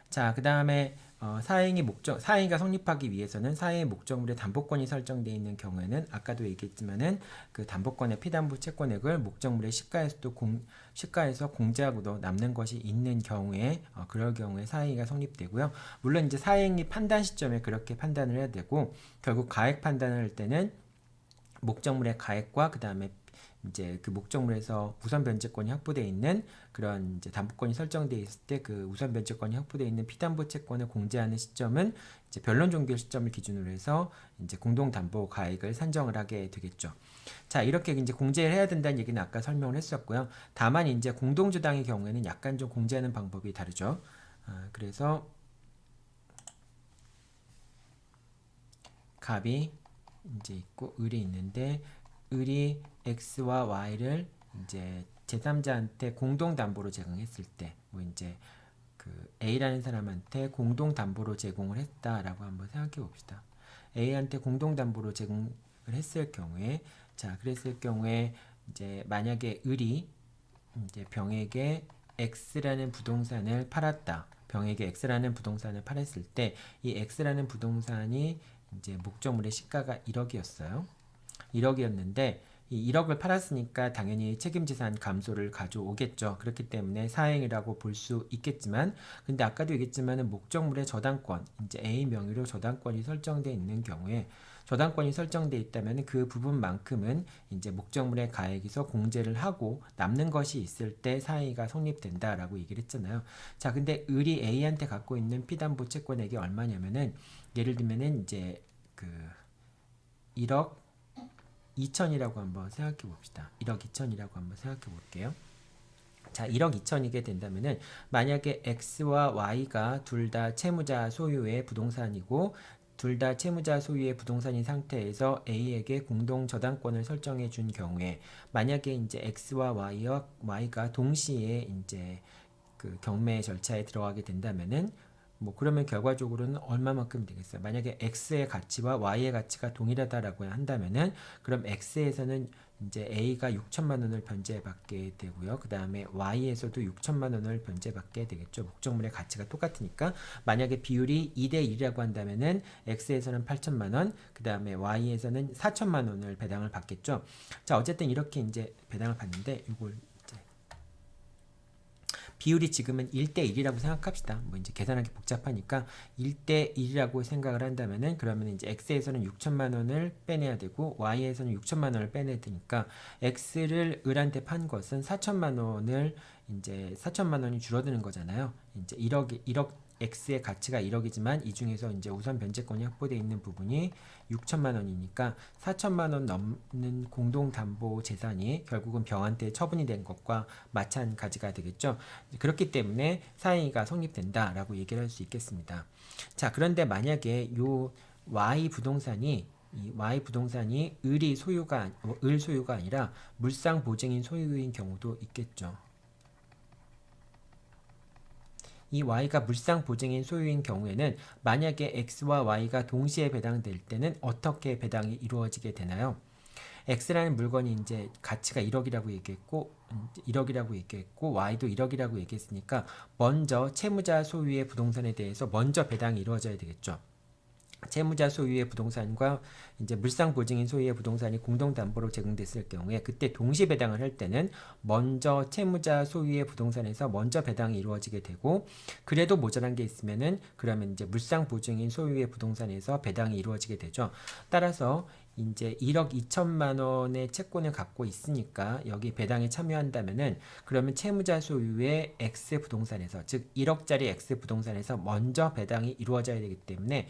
자, 그 다음에 사행위가 성립하기 위해서는 사행위 목적물에 담보권이 설정되어 있는 경우에는 아까도 얘기했지만은 그 담보권의 피담보 채권액을 목적물의 시가에서 공제하고도 남는 것이 있는 경우에 그럴 경우에 사행위가 성립되고요. 물론 이제 사행위 판단 시점에 그렇게 판단을 해야 되고, 결국 가액 판단을 할 때는 목적물의 가액과 그 다음에 이제 그 목적물에서 우선 변제권이 확보되어 있는 그런 이제 담보권이 설정되어 있을 때 그 우선 변제권이 확보되어 있는 피담보 채권을 공제하는 시점은 이제 변론 종결 시점을 기준으로 해서 이제 공동 담보 가액을 산정을 하게 되겠죠. 자, 이렇게 이제 공제를 해야 된다는 얘기는 아까 설명을 했었고요. 다만 이제 공동주당의 경우에는 약간 좀 공제하는 방법이 다르죠. 그래서 갑이 이제 있고 을이 있는데 을이 x와 y를 이제 제3자한테 공동 담보로 제공했을 때 뭐 이제 그 A라는 사람한테 공동 담보로 제공을 했다라고 한번 생각해 봅시다. A한테 공동 담보로 제공을 했을 경우에 자, 그랬을 경우에 이제 만약에 을이 이제 병에게 X라는 부동산을 팔았다. 병에게 X라는 부동산을 팔았을 때 이 X라는 부동산이 이제 목적물의 시가가 1억이었어요. 1억이었는데 이 1억을 팔았으니까 당연히 책임지산 감소를 가져오겠죠. 그렇기 때문에 사행이라고 볼 수 있겠지만 근데 아까도 얘기했지만은 목적물의 저당권 이제 A 명의로 저당권이 설정되어 있는 경우에 저당권이 설정되어 있다면 그 부분만큼은 이제 목적물의 가액에서 공제를 하고 남는 것이 있을 때 사행위가 성립된다라고 얘기를 했잖아요. 자, 근데 을이 A한테 갖고 있는 피담보 채권액이 얼마냐면은 예를 들면은 이제 그 1억 2천이라고 한번 생각해 봅시다. 1억 2천이라고 한번 생각해 볼게요. 자, 1억 2천이게 된다면은 만약에 X와 Y가 둘 다 채무자 소유의 부동산이고 둘 다 채무자 소유의 부동산인 상태에서 A에게 공동 저당권을 설정해 준 경우에 만약에 이제 X와 Y가 동시에 이제 그 경매 절차에 들어가게 된다면은 뭐 그러면 결과적으로는 얼마만큼 되겠어요? 만약에 X의 가치와 Y의 가치가 동일하다라고 한다면은 그럼 X에서는 이제 A가 6천만 원을 변제받게 되고요. 그 다음에 Y에서도 6천만 원을 변제받게 되겠죠. 목적물의 가치가 똑같으니까 만약에 비율이 2대 1이라고 한다면은 X에서는 8천만 원, 그 다음에 Y에서는 4천만 원을 배당을 받겠죠. 자, 어쨌든 이렇게 이제 배당을 받는데 이걸 비율이 지금은 1대1이라고 생각합시다. 뭐 이제 계산하기 복잡하니까 1대1이라고 생각을 한다면은 그러면 이제 X에서는 6천만 원을 빼내야 되고 Y에서는 6천만 원을 빼내야 되니까 X를 을한테 판 것은 4천만 원을 이제 4천만 원이 줄어드는 거잖아요. 이제 1억 X의 가치가 1억이지만 이 중에서 이제 우선 변제권이 확보되어 있는 부분이 6천만 원이니까 4천만 원 넘는 공동담보 재산이 결국은 병한테 처분이 된 것과 마찬가지가 되겠죠. 그렇기 때문에 사행위가 성립된다라고 얘기를 할 수 있겠습니다. 자, 그런데 만약에 요 Y 부동산이 이 Y 부동산이 을 소유가 아니라 물상 보증인 소유인 경우도 있겠죠. 이 Y가 물상 보증인 소유인 경우에는 만약에 X와 Y가 동시에 배당될 때는 어떻게 배당이 이루어지게 되나요? X라는 물건이 이제 가치가 1억이라고 얘기했고 Y도 1억이라고 얘기했으니까 먼저 채무자 소유의 부동산에 대해서 먼저 배당이 이루어져야 되겠죠. 채무자 소유의 부동산과 이제 물상 보증인 소유의 부동산이 공동 담보로 제공됐을 경우에 그때 동시 배당을 할 때는 먼저 채무자 소유의 부동산에서 먼저 배당이 이루어지게 되고 그래도 모자란 게 있으면은 그러면 이제 물상 보증인 소유의 부동산에서 배당이 이루어지게 되죠. 따라서 이제 1억 2천만 원의 채권을 갖고 있으니까 여기 배당에 참여한다면은 그러면 채무자 소유의 X 부동산에서 즉 1억짜리 X 부동산에서 먼저 배당이 이루어져야 되기 때문에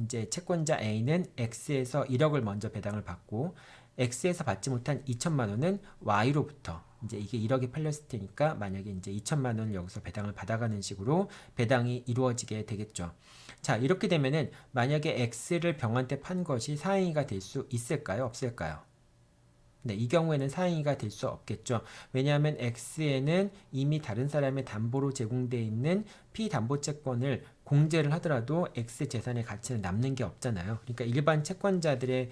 이제 채권자 A는 X에서 1억을 먼저 배당을 받고 X에서 받지 못한 2천만 원은 Y로부터 이제 이게 1억이 팔렸을 테니까 만약에 이제 2천만 원을 여기서 배당을 받아가는 식으로 배당이 이루어지게 되겠죠. 자, 이렇게 되면은 만약에 X를 병한테 판 것이 사행위가 될 수 있을까요? 없을까요? 네, 이 경우에는 사행위가 될 수 없겠죠. 왜냐하면 X에는 이미 다른 사람의 담보로 제공되어 있는 피담보채권을 공제를 하더라도 X 재산의 가치는 남는 게 없잖아요. 그러니까 일반 채권자들의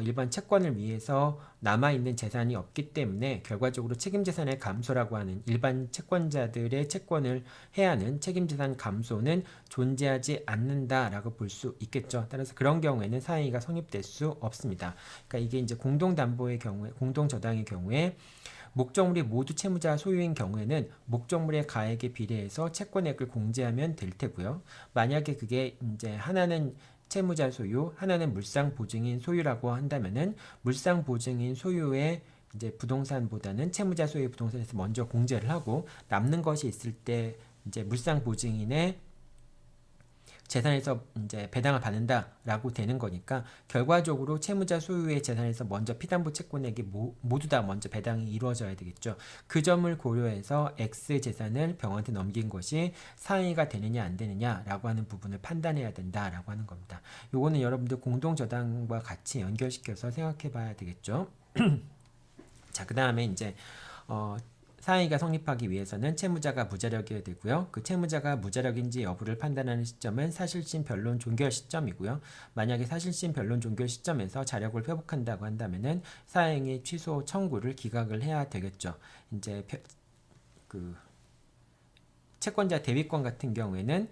일반 채권을 위해서 남아있는 재산이 없기 때문에 결과적으로 책임재산의 감소라고 하는 일반 채권자들의 채권을 해야 하는 책임재산 감소는 존재하지 않는다라고 볼 수 있겠죠. 따라서 그런 경우에는 사행위가 성립될 수 없습니다. 그러니까 이게 이제 공동담보의 경우에 공동저당의 경우에 목적물이 모두 채무자 소유인 경우에는 목적물의 가액에 비례해서 채권액을 공제하면 될 테고요. 만약에 그게 이제 하나는 채무자 소유, 하나는 물상 보증인 소유라고 한다면은 물상 보증인 소유의 이제 부동산보다는 채무자 소유의 부동산에서 먼저 공제를 하고 남는 것이 있을 때 이제 물상 보증인의 재산에서 이제 배당을 받는다라고 되는 거니까 결과적으로 채무자 소유의 재산에서 먼저 피담보 채권에게 모두 다 먼저 배당이 이루어져야 되겠죠. 그 점을 고려해서 X 재산을 병한테 넘긴 것이 사행위가 되느냐 안 되느냐라고 하는 부분을 판단해야 된다라고 하는 겁니다. 요거는 여러분들 공동저당과 같이 연결시켜서 생각해 봐야 되겠죠. 자, 그 다음에 이제 사행위가 성립하기 위해서는 채무자가 무자력이어야 되고요. 그 채무자가 무자력인지 여부를 판단하는 시점은 사실심 변론 종결 시점이고요. 만약에 사실심 변론 종결 시점에서 자력을 회복한다고 한다면은 사행위 취소 청구를 기각을 해야 되겠죠. 이제 그 채권자 대위권 같은 경우에는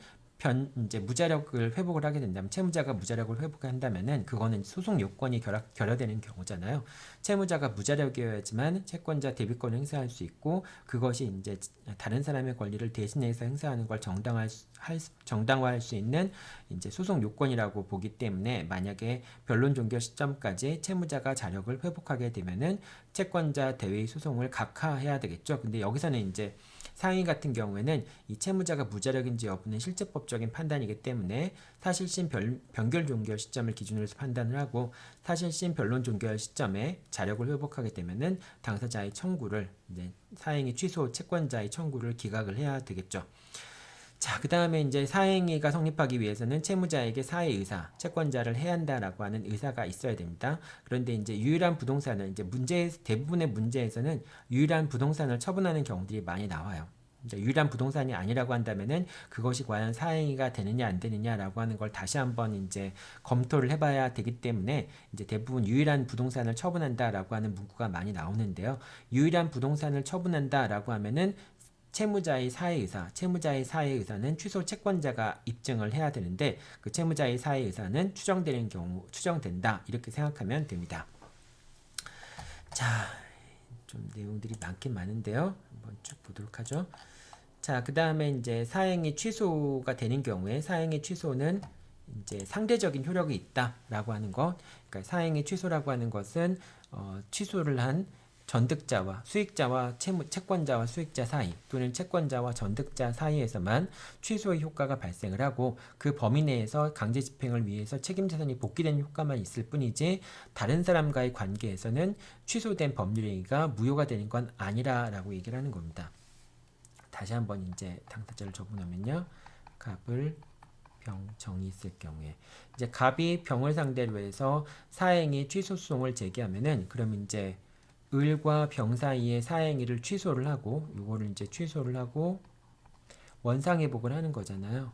이제 무자력을 회복을 하게 된다면, 채무자가 무자력을 회복한다면은 그거는 소송 요건이 결여되는 경우잖아요. 채무자가 무자력이어야지만 채권자 대위권을 행사할 수 있고, 그것이 이제 다른 사람의 권리를 대신해서 행사하는 걸 정당화할 수 있는 이제 소송 요건이라고 보기 때문에, 만약에 변론 종결 시점까지 채무자가 자력을 회복하게 되면은 채권자 대위 소송을 각하해야 되겠죠. 근데 여기서는 이제 상위 같은 경우에는 이 채무자가 무자력인지 여부는 실제법적인 판단이기 때문에 사실심 변결 종결 시점을 기준으로 해서 판단을 하고, 사실심 변론 종결 시점에 자력을 회복하게 되면은 당사자의 청구를 이제 사행위 취소 채권자의 청구를 기각을 해야 되겠죠. 자, 그 다음에 이제 사행위가 성립하기 위해서는 채무자에게 사의 의사, 채권자를 해한다라고 하는 의사가 있어야 됩니다. 그런데 이제 유일한 부동산을 이제 대부분의 문제에서는 유일한 부동산을 처분하는 경우들이 많이 나와요. 유일한 부동산이 아니라고 한다면은 그것이 과연 사행위가 되느냐 안 되느냐라고 하는 걸 다시 한번 이제 검토를 해봐야 되기 때문에 이제 대부분 유일한 부동산을 처분한다라고 하는 문구가 많이 나오는데요. 유일한 부동산을 처분한다라고 하면은 채무자의 사의 의사는 취소 채권자가 입증을 해야 되는데, 그 채무자의 사의 의사는 추정된다 이렇게 생각하면 됩니다. 자, 좀 내용들이 많긴 많은데요. 한번 쭉 보도록 하죠. 자, 그 다음에 이제 사행위 취소가 되는 경우에 사행위 취소는 이제 상대적인 효력이 있다라고 하는 것. 그러니까 사행위 취소라고 하는 것은 취소를 한 전득자와 수익자와 채권자와 수익자 사이, 또는 채권자와 전득자 사이에서만 취소의 효과가 발생을 하고, 그 범위 내에서 강제 집행을 위해서 책임재산이 복귀되는 효과만 있을 뿐이지 다른 사람과의 관계에서는 취소된 법률행위가 무효가 되는 건 아니라라고 얘기를 하는 겁니다. 다시 한번 이제 당사자를 적어놓으면요, 갑을 병, 정이 있을 경우에 이제 갑이 병을 상대로 해서 사행위 취소 소송을 제기하면은, 그럼 이제 을과 병 사이의 사행위를 취소를 하고, 요거를 이제 취소를 하고 원상회복을 하는 거잖아요.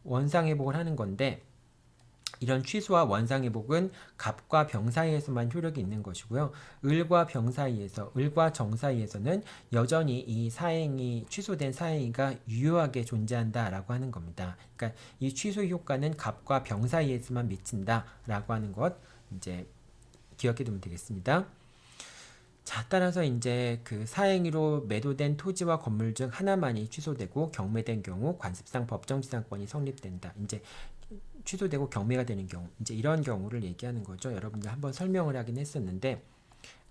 원상회복을 하는 건데, 이런 취소와 원상회복은 갑과 병 사이에서만 효력이 있는 것이고요. 을과 정 사이에서는 여전히 이 사행이 취소된 사행위가 유효하게 존재한다라고 하는 겁니다. 그러니까 이 취소 효과는 갑과 병 사이에서만 미친다라고 하는 것 이제 기억해 두면 되겠습니다. 자, 따라서 이제 그 사행위로 매도된 토지와 건물 중 하나만이 취소되고 경매된 경우 관습상 법정지상권이 성립된다. 이제 취소되고 경매가 되는 경우, 이제 이런 경우를 얘기하는 거죠. 여러분들 한번 설명을 하긴 했었는데,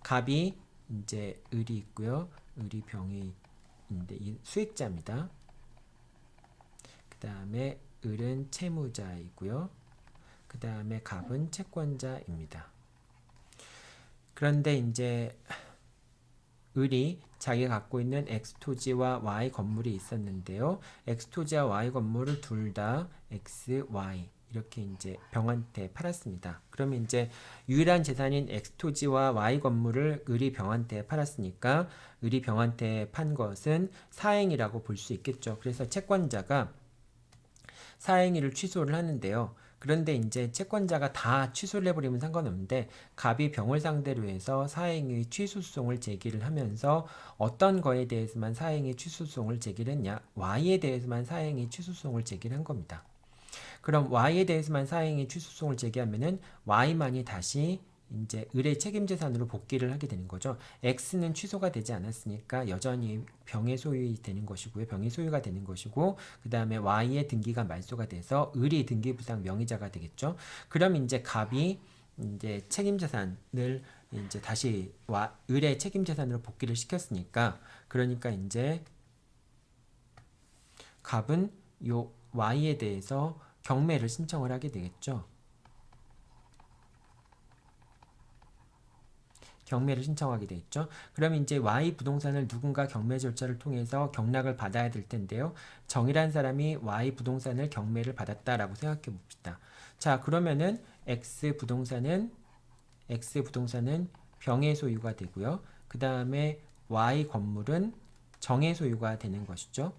갑이 이제 을이 있고요, 을이 병이 있는데 이 수익자입니다. 그 다음에 을은 채무자이고요, 그 다음에 갑은 채권자입니다. 그런데 이제 을이 자기가 갖고 있는 X 토지와 Y 건물이 있었는데요. X 토지와 Y 건물을 둘 다 X, Y 이렇게 이제 병한테 팔았습니다. 그러면 이제 유일한 재산인 X 토지와 Y 건물을 을이 병한테 팔았으니까 을이 병한테 판 것은 사행위라고 볼 수 있겠죠. 그래서 채권자가 사행위를 취소를 하는데요. 그런데 이제 채권자가 다 취소를 해버리면 상관없는데, 갑이 병을 상대로 해서 사행위 취소소송을 제기를 하면서 어떤 거에 대해서만 사행위 취소소송을 제기를 했냐? Y에 대해서만 사행위 취소소송을 제기를 한 겁니다. 그럼 Y에 대해서만 사행위 취소소송을 제기하면은 Y만이 다시 이제 을의 책임재산으로 복귀를 하게 되는 거죠. X는 취소가 되지 않았으니까 여전히 병의 소유이 되는 것이고요. 병의 소유가 되는 것이고, 그 다음에 Y의 등기가 말소가 돼서 을이 등기부상 명의자가 되겠죠. 그럼 이제 갑이 이제 책임재산을 이제 다시 을의 책임재산으로 복귀를 시켰으니까, 그러니까 이제 갑은 요 Y에 대해서 경매를 신청을 하게 되겠죠. 경매를 신청하게 되겠죠. 그러면 이제 Y 부동산을 누군가 경매 절차를 통해서 경락을 받아야 될 텐데요. 정이란 사람이 Y 부동산을 경매를 받았다라고 생각해 봅시다. 자, 그러면은 X 부동산은 병의 소유가 되고요. 그 다음에 Y 건물은 정의 소유가 되는 것이죠.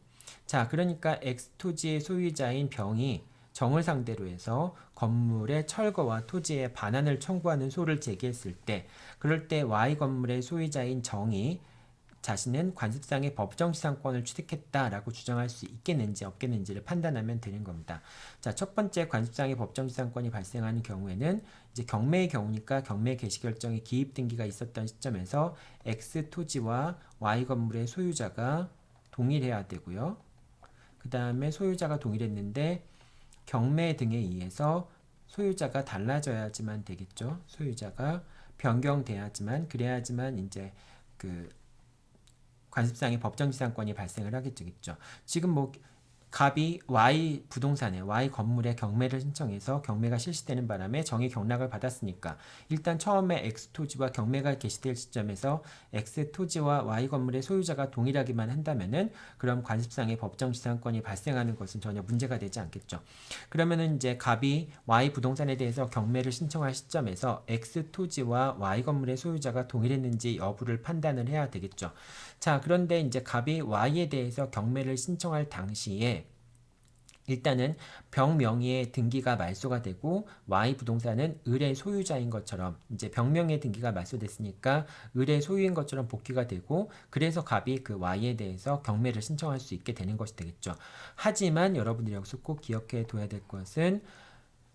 자, 그러니까 X 토지의 소유자인 병이 정을 상대로 해서 건물의 철거와 토지의 반환을 청구하는 소를 제기했을 때, 그럴 때 Y 건물의 소유자인 정이 자신은 관습상의 법정지상권을 취득했다라고 주장할 수 있겠는지 없겠는지를 판단하면 되는 겁니다. 자, 첫 번째 관습상의 법정지상권이 발생하는 경우에는 이제 경매의 경우니까 경매 개시 결정에 기입 등기가 있었던 시점에서 X 토지와 Y 건물의 소유자가 동일해야 되고요. 그 다음에 소유자가 동일했는데 경매 등에 의해서 소유자가 달라져야지만 되겠죠. 소유자가 변경돼야지만 그래야지만 이제 그 관습상의 법정지상권이 발생을 하게 되겠죠. 지금 뭐 갑이 Y 부동산에 Y 건물에 경매를 신청해서 경매가 실시되는 바람에 정의 경락을 받았으니까 일단 처음에 X 토지와 경매가 개시될 시점에서 X 토지와 Y 건물의 소유자가 동일하기만 한다면은 그럼 관습상의 법정지상권이 발생하는 것은 전혀 문제가 되지 않겠죠. 그러면은 이제 갑이 Y 부동산에 대해서 경매를 신청할 시점에서 X 토지와 Y 건물의 소유자가 동일했는지 여부를 판단을 해야 되겠죠. 자, 그런데 이제 갑이 Y에 대해서 경매를 신청할 당시에 일단은 병 명의의 등기가 말소가 되고 Y 부동산은 을의 소유자인 것처럼 이제 병 명의 등기가 말소됐으니까 을의 소유인 것처럼 복귀가 되고 그래서 갑이 그 Y에 대해서 경매를 신청할 수 있게 되는 것이 되겠죠. 하지만 여러분들이 여기서 꼭 기억해 둬야 될 것은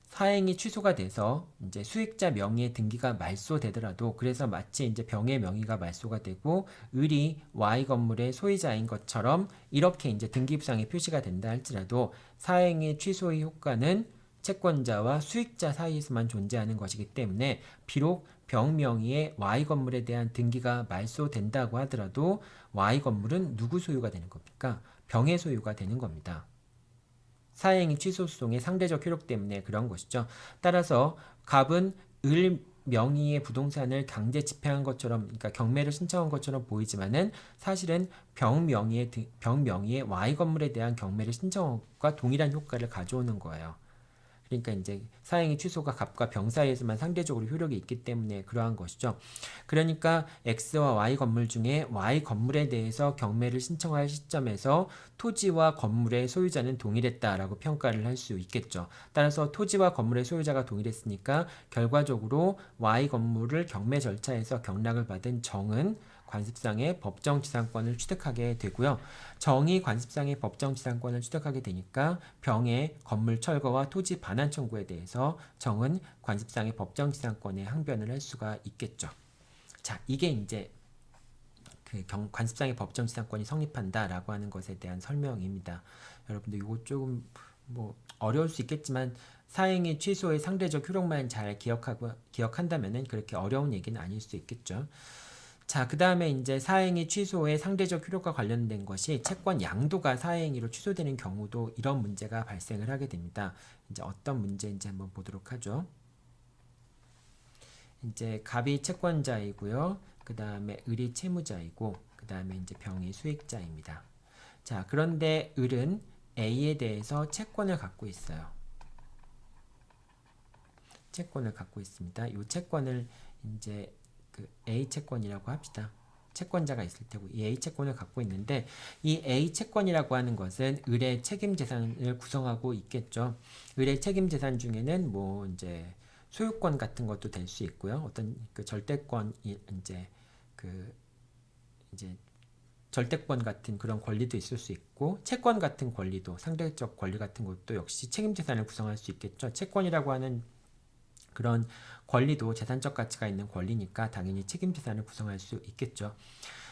사행이 취소가 돼서 이제 수익자 명의의 등기가 말소되더라도 그래서 마치 이제 병의 명의가 말소가 되고 을이 Y 건물의 소유자인 것처럼 이렇게 이제 등기부상에 표시가 된다 할지라도 사행의 취소의 효과는 채권자와 수익자 사이에서만 존재하는 것이기 때문에 비록 병 명의의 Y 건물에 대한 등기가 말소된다고 하더라도 Y 건물은 누구 소유가 되는 겁니까? 병의 소유가 되는 겁니다. 사행위 취소 소송의 상대적 효력 때문에 그런 것이죠. 따라서 갑은 을 명의의 부동산을 강제 집행한 것처럼, 그러니까 경매를 신청한 것처럼 보이지만은 사실은 병 명의의 Y 건물에 대한 경매를 신청과 동일한 효과를 가져오는 거예요. 그러니까 이제 사행위 취소가 갑과 병 사이에서만 상대적으로 효력이 있기 때문에 그러한 것이죠. 그러니까 X와 Y 건물 중에 Y 건물에 대해서 경매를 신청할 시점에서 토지와 건물의 소유자는 동일했다라고 평가를 할 수 있겠죠. 따라서 토지와 건물의 소유자가 동일했으니까 결과적으로 Y 건물을 경매 절차에서 경락을 받은 정은 관습상의 법정지상권을 취득하게 되고요. 정이 관습상의 법정지상권을 취득하게 되니까 병의 건물 철거와 토지 반환 청구에 대해서 정은 관습상의 법정지상권에 항변을 할 수가 있겠죠. 자, 이게 이제 그 관습상의 법정지상권이 성립한다라고 하는 것에 대한 설명입니다. 여러분들 이거 조금 뭐 어려울 수 있겠지만 사행의 취소의 상대적 효력만 잘 기억한다면은 그렇게 어려운 얘기는 아닐 수 있겠죠. 자, 그 다음에 이제 사행위 취소의 상대적 효력과 관련된 것이 채권 양도가 사행위로 취소되는 경우도 이런 문제가 발생을 하게 됩니다. 이제 어떤 문제인지 한번 보도록 하죠. 이제 갑이 채권자이고요. 그 다음에 을이 채무자이고, 그 다음에 이제 병이 수익자입니다. 자, 그런데 을은 A에 대해서 채권을 갖고 있어요. 채권을 갖고 있습니다. 이 채권을 이제 그 A 채권이라고 합시다. 채권자가 있을 테고 이 A 채권을 갖고 있는데 이 A 채권이라고 하는 것은 을의 책임 재산을 구성하고 있겠죠. 을의 책임 재산 중에는 뭐 이제 소유권 같은 것도 될 수 있고요. 어떤 그 절대권이 이제 절대권 같은 그런 권리도 있을 수 있고 채권 같은 권리도 상대적 권리 같은 것도 역시 책임 재산을 구성할 수 있겠죠. 채권이라고 하는 그런 권리도 재산적 가치가 있는 권리니까 당연히 책임 재산을 구성할 수 있겠죠.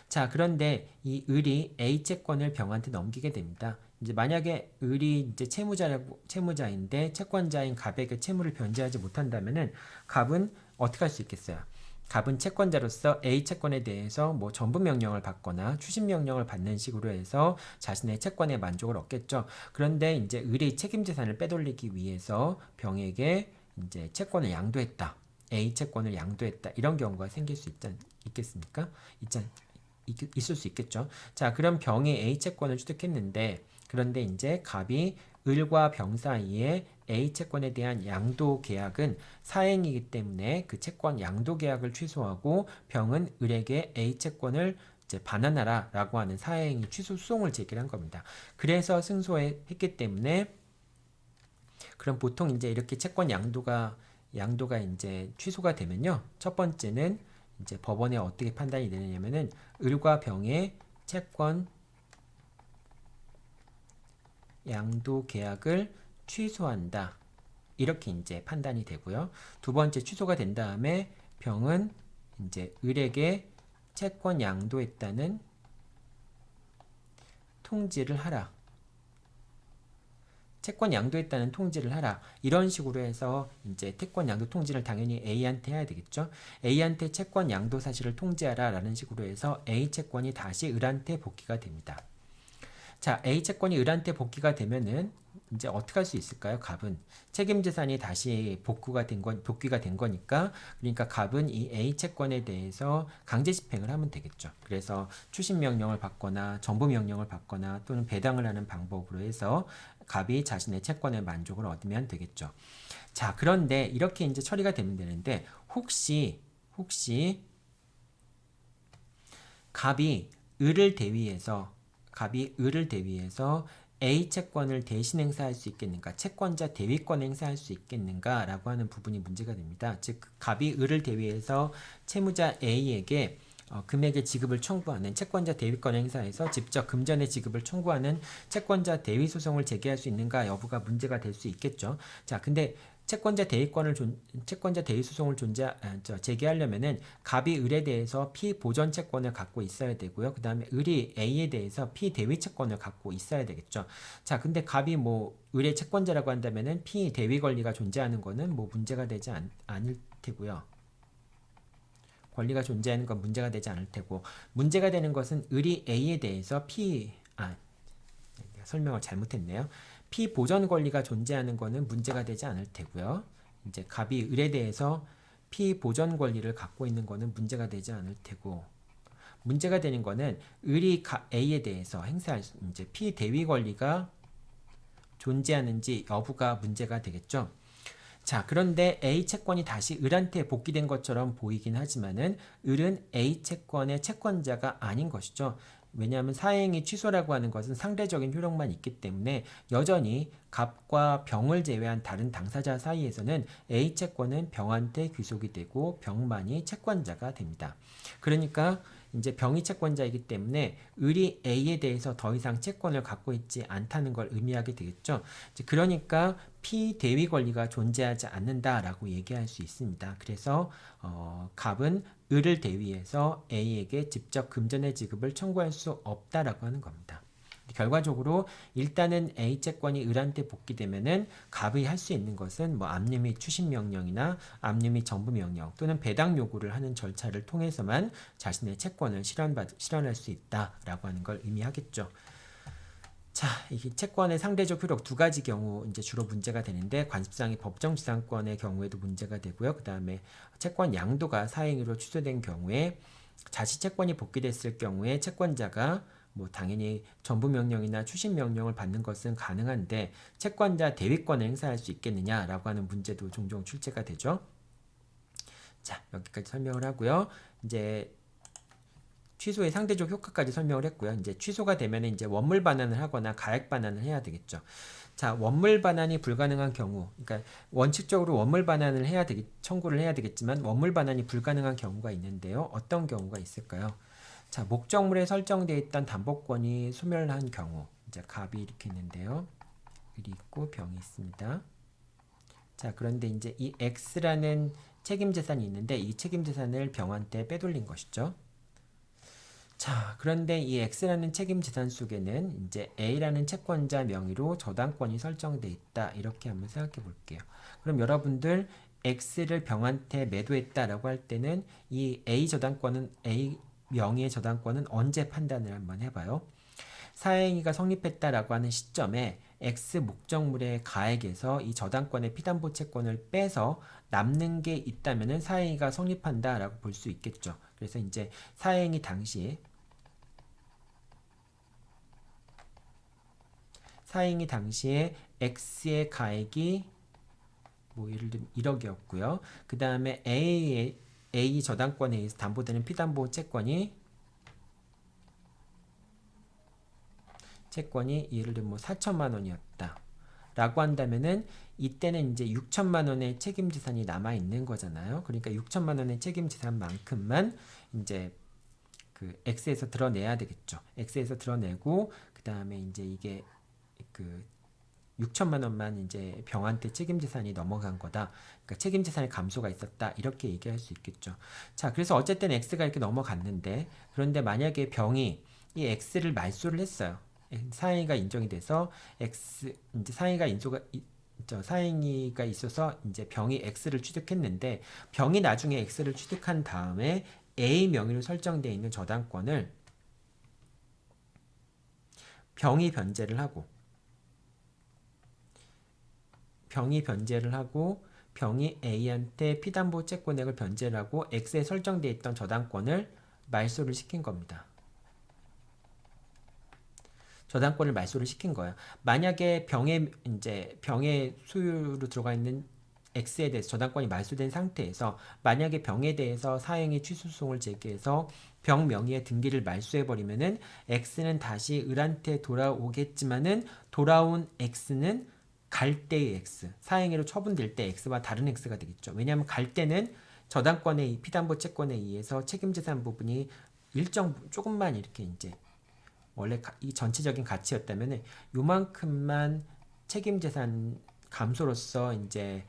자, 그런데 이 을이 A 채권을 병한테 넘기게 됩니다. 이제 만약에 을이 이제 채무자인데 채권자인 갑에게 채무를 변제하지 못한다면은 갑은 어떻게 할 수 있겠어요? 갑은 채권자로서 A 채권에 대해서 뭐 전부 명령을 받거나 추심 명령을 받는 식으로 해서 자신의 채권에 만족을 얻겠죠. 그런데 이제 을의 책임 재산을 빼돌리기 위해서 병에게 이제 채권을 양도했다. A 채권을 양도했다. 이런 경우가 생길 수 있겠습니까? 있을 수 있겠죠. 자, 그럼 병이 A 채권을 취득했는데, 그런데 이제 갑이 을과 병 사이에 A 채권에 대한 양도 계약은 사행이기 때문에 그 채권 양도 계약을 취소하고 병은 을에게 A 채권을 이제 반환하라 라고 하는 사행위 취소 소송을 제기한 겁니다. 그래서 승소했기 때문에, 그럼 보통 이제 이렇게 채권 양도가 이제 취소가 되면요. 첫 번째는 이제 법원에 어떻게 판단이 되느냐면은 을과 병의 채권 양도 계약을 취소한다. 이렇게 이제 판단이 되고요. 두 번째 취소가 된 다음에 병은 이제 을에게 채권 양도했다는 통지를 하라. 채권 양도했다는 통지를 하라. 이런 식으로 해서 이제 채권 양도 통지를 당연히 A한테 해야 되겠죠. A한테 채권 양도 사실을 통지하라 라는 식으로 해서 A 채권이 다시 을한테 복귀가 됩니다. 자, A 채권이 을한테 복귀가 되면은 이제 어떻게 할 수 있을까요? 갑은 책임 재산이 다시 복귀가 된 거니까, 그러니까 갑은 이 A 채권에 대해서 강제 집행을 하면 되겠죠. 그래서 추심 명령을 받거나 전부 명령을 받거나 또는 배당을 하는 방법으로 해서 갑이 자신의 채권의 만족을 얻으면 되겠죠. 자, 그런데 이렇게 이제 처리가 되면 되는데, 혹시 갑이 을을 대위해서 A 채권을 대신 행사할 수 있겠는가, 채권자 대위권 행사할 수 있겠는가 라고 하는 부분이 문제가 됩니다. 즉 갑이 을을 대위해서 채무자 A에게 금액의 지급을 청구하는 채권자 대위권 행사에서 직접 금전의 지급을 청구하는 채권자 대위 소송을 제기할 수 있는가 여부가 문제가 될 수 있겠죠. 자, 근데 채권자 대위 소송을 제기하려면은 갑이 을에 대해서 피보전 채권을 갖고 있어야 되고요. 그 다음에 을이 A에 대해서 피대위 채권을 갖고 있어야 되겠죠. 자, 근데 갑이 뭐 을의 채권자라고 한다면은 피대위 권리가 존재하는 거는 뭐 문제가 되지 않을 테고요. 권리가 존재하는 건 문제가 되지 않을 테고, 문제가 되는 것은 을이 A에 대해서 설명을 잘못했네요. 피보전 권리가 존재하는 것은 문제가 되지 않을 테고요. 이제 갑이 을에 대해서 피보전 권리를 갖고 있는 것은 문제가 되지 않을 테고, 문제가 되는 것은 을이 A에 대해서 행사할 이제 피대위 권리가 존재하는지 여부가 문제가 되겠죠. 자, 그런데 A 채권이 다시 을한테 복귀된 것처럼 보이긴 하지만은 을은 A 채권의 채권자가 아닌 것이죠. 왜냐하면 사행위 취소라고 하는 것은 상대적인 효력만 있기 때문에 여전히 갑과 병을 제외한 다른 당사자 사이에서는 A 채권은 병한테 귀속이 되고 병만이 채권자가 됩니다. 그러니까 이제 병이 채권자이기 때문에 을이 A에 대해서 더 이상 채권을 갖고 있지 않다는 걸 의미하게 되겠죠. 그러니까 피대위 권리가 존재하지 않는다라고 얘기할 수 있습니다. 그래서 갑은 을을 대위해서 A에게 직접 금전의 지급을 청구할 수 없다라고 하는 겁니다. 결과적으로 일단은 A 채권이 을한테 복귀되면은 갑이 할 수 있는 것은 뭐 압류 및 추심 명령이나 압류 및 전부 명령 또는 배당 요구를 하는 절차를 통해서만 자신의 채권을 실현할 수 있다라고 하는 걸 의미하겠죠. 자, 이 채권의 상대적 효력 두 가지 경우 이제 주로 문제가 되는데, 관습상의 법정지상권의 경우에도 문제가 되고요. 그 다음에 채권 양도가 사행위로 취소된 경우에 자시 채권이 복귀됐을 경우에 채권자가 뭐 당연히 전부 명령이나 추심 명령을 받는 것은 가능한데 채권자 대위권을 행사할 수 있겠느냐라고 하는 문제도 종종 출제가 되죠. 자, 여기까지 설명을 하고요. 이제 취소의 상대적 효과까지 설명을 했고요. 이제 취소가 되면 이제 원물 반환을 하거나 가액 반환을 해야 되겠죠. 자, 원물 반환이 불가능한 경우, 그러니까 원칙적으로 원물 반환을 청구를 해야 되겠지만 원물 반환이 불가능한 경우가 있는데요. 어떤 경우가 있을까요? 자, 목적물에 설정되어 있던 담보권이 소멸한 경우, 이제 갑이 이렇게 있는데요. 을이 있고 병이 있습니다. 자, 그런데 이제 이 X라는 책임 재산이 있는데 이 책임 재산을 병한테 빼돌린 것이죠. 자, 그런데 이 X라는 책임 재산 속에는 이제 A라는 채권자 명의로 저당권이 설정돼 있다. 이렇게 한번 생각해 볼게요. 그럼 여러분들 X를 병한테 매도했다라고 할 때는 이 A 저당권은 A 명의의 저당권은 언제 판단을 한번 해봐요. 사행위가 성립했다라고 하는 시점에 X 목적물의 가액에서 이 저당권의 피담보 채권을 빼서 남는 게 있다면은 사행위가 성립한다라고 볼 수 있겠죠. 그래서 이제 사행위 당시에 X의 가액이 뭐 예를 들면 1억이었고요. 그 다음에 A 저당권에 의해서 담보되는 피담보 채권이 예를 들면 뭐 4천만 원이었다. 라고 한다면은 이때는 이제 6천만 원의 책임 재산이 남아 있는 거잖아요. 그러니까 6천만 원의 책임 재산만큼만 이제 그 X에서 드러내야 되겠죠. X에서 드러내고 그다음에 이제 이게 그 6천만 원만 이제 병한테 책임 재산이 넘어간 거다. 그러니까 책임 재산의 감소가 있었다. 이렇게 얘기할 수 있겠죠. 자, 그래서 어쨌든 X가 이렇게 넘어갔는데 그런데 만약에 병이 이 X를 말소를 했어요. 사행위가 인정이 돼서 이제 사행위가 있어서 이제 병이 X를 취득했는데 병이 나중에 X를 취득한 다음에 A 명의로 설정되어 있는 저당권을 병이 변제를 하고 병이 A한테 피담보 채권액을 변제를 하고 X에 설정되어 있던 저당권을 말소를 시킨 겁니다. 저당권을 말소를 시킨 거예요. 만약에 병의 소유로 들어가 있는 X에 대해서 저당권이 말소된 상태에서 만약에 병에 대해서 사행위 취소소송을 제기해서 병 명의의 등기를 말소해버리면은 X는 다시 을한테 돌아오겠지만은 돌아온 X는 갈 때의 X, 사행위로 처분될 때 X와 다른 X가 되겠죠. 왜냐하면 갈 때는 저당권의 피담보 채권에 의해서 책임재산 부분이 일정 조금만 이렇게 이제 원래 이 전체적인 가치였다면은 요만큼만 책임재산 감소로서 이제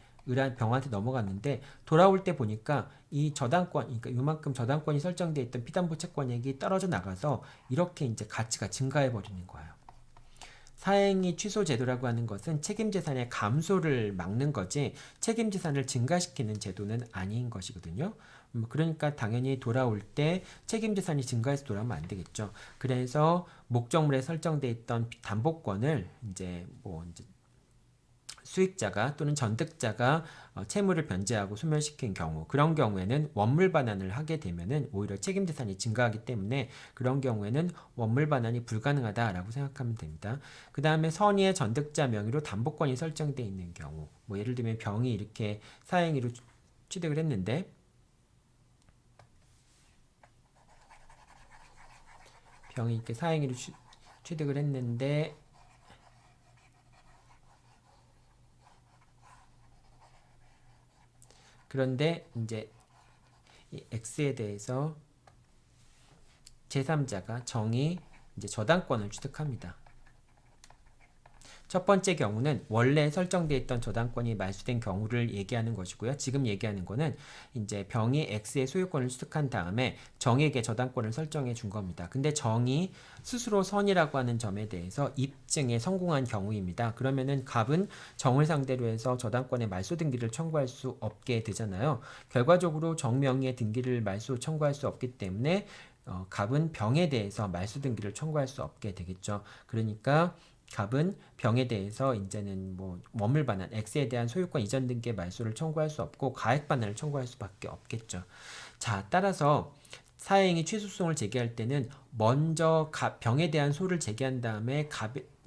병한테 넘어갔는데 돌아올 때 보니까 이 저당권, 그러니까 요만큼 저당권이 설정되어 있던 피담보 채권액이 떨어져 나가서 이렇게 이제 가치가 증가해 버리는 거예요. 사행위 취소 제도라고 하는 것은 책임재산의 감소를 막는 거지 책임재산을 증가시키는 제도는 아닌 것이거든요. 그러니까 당연히 돌아올 때 책임재산이 증가해서 돌아오면 안 되겠죠. 그래서 목적물에 설정돼 있던 담보권을 이제 수익자가 또는 전득자가 채무를 변제하고 소멸시킨 경우 그런 경우에는 원물 반환을 하게 되면은 오히려 책임재산이 증가하기 때문에 그런 경우에는 원물 반환이 불가능하다라고 생각하면 됩니다. 그 다음에 선의의 전득자 명의로 담보권이 설정되어 있는 경우 뭐 예를 들면 병이 이렇게 사행위로 취득을 했는데 취득을 했는데 그런데 이제 이 X에 대해서 제3자가 정의 이제 저당권을 취득합니다. 첫 번째 경우는 원래 설정되어 있던 저당권이 말소된 경우를 얘기하는 것이고요. 지금 얘기하는 거는 이제 병이 X의 소유권을 취득한 다음에 정에게 저당권을 설정해 준 겁니다. 근데 정이 스스로 선이라고 하는 점에 대해서 입증에 성공한 경우입니다. 그러면은 갑은 정을 상대로 해서 저당권의 말소 등기를 청구할 수 없게 되잖아요. 결과적으로 정 명의의 등기를 말소 청구할 수 없기 때문에 갑은 병에 대해서 말소 등기를 청구할 수 없게 되겠죠. 그러니까 갑은 병에 대해서 이제는 뭐 원물 반환, X에 대한 소유권 이전 등기의 말소를 청구할 수 없고 가액 반환을 청구할 수밖에 없겠죠. 자, 따라서 사행위 취소소송을 제기할 때는 먼저 병에 대한 소를 제기한 다음에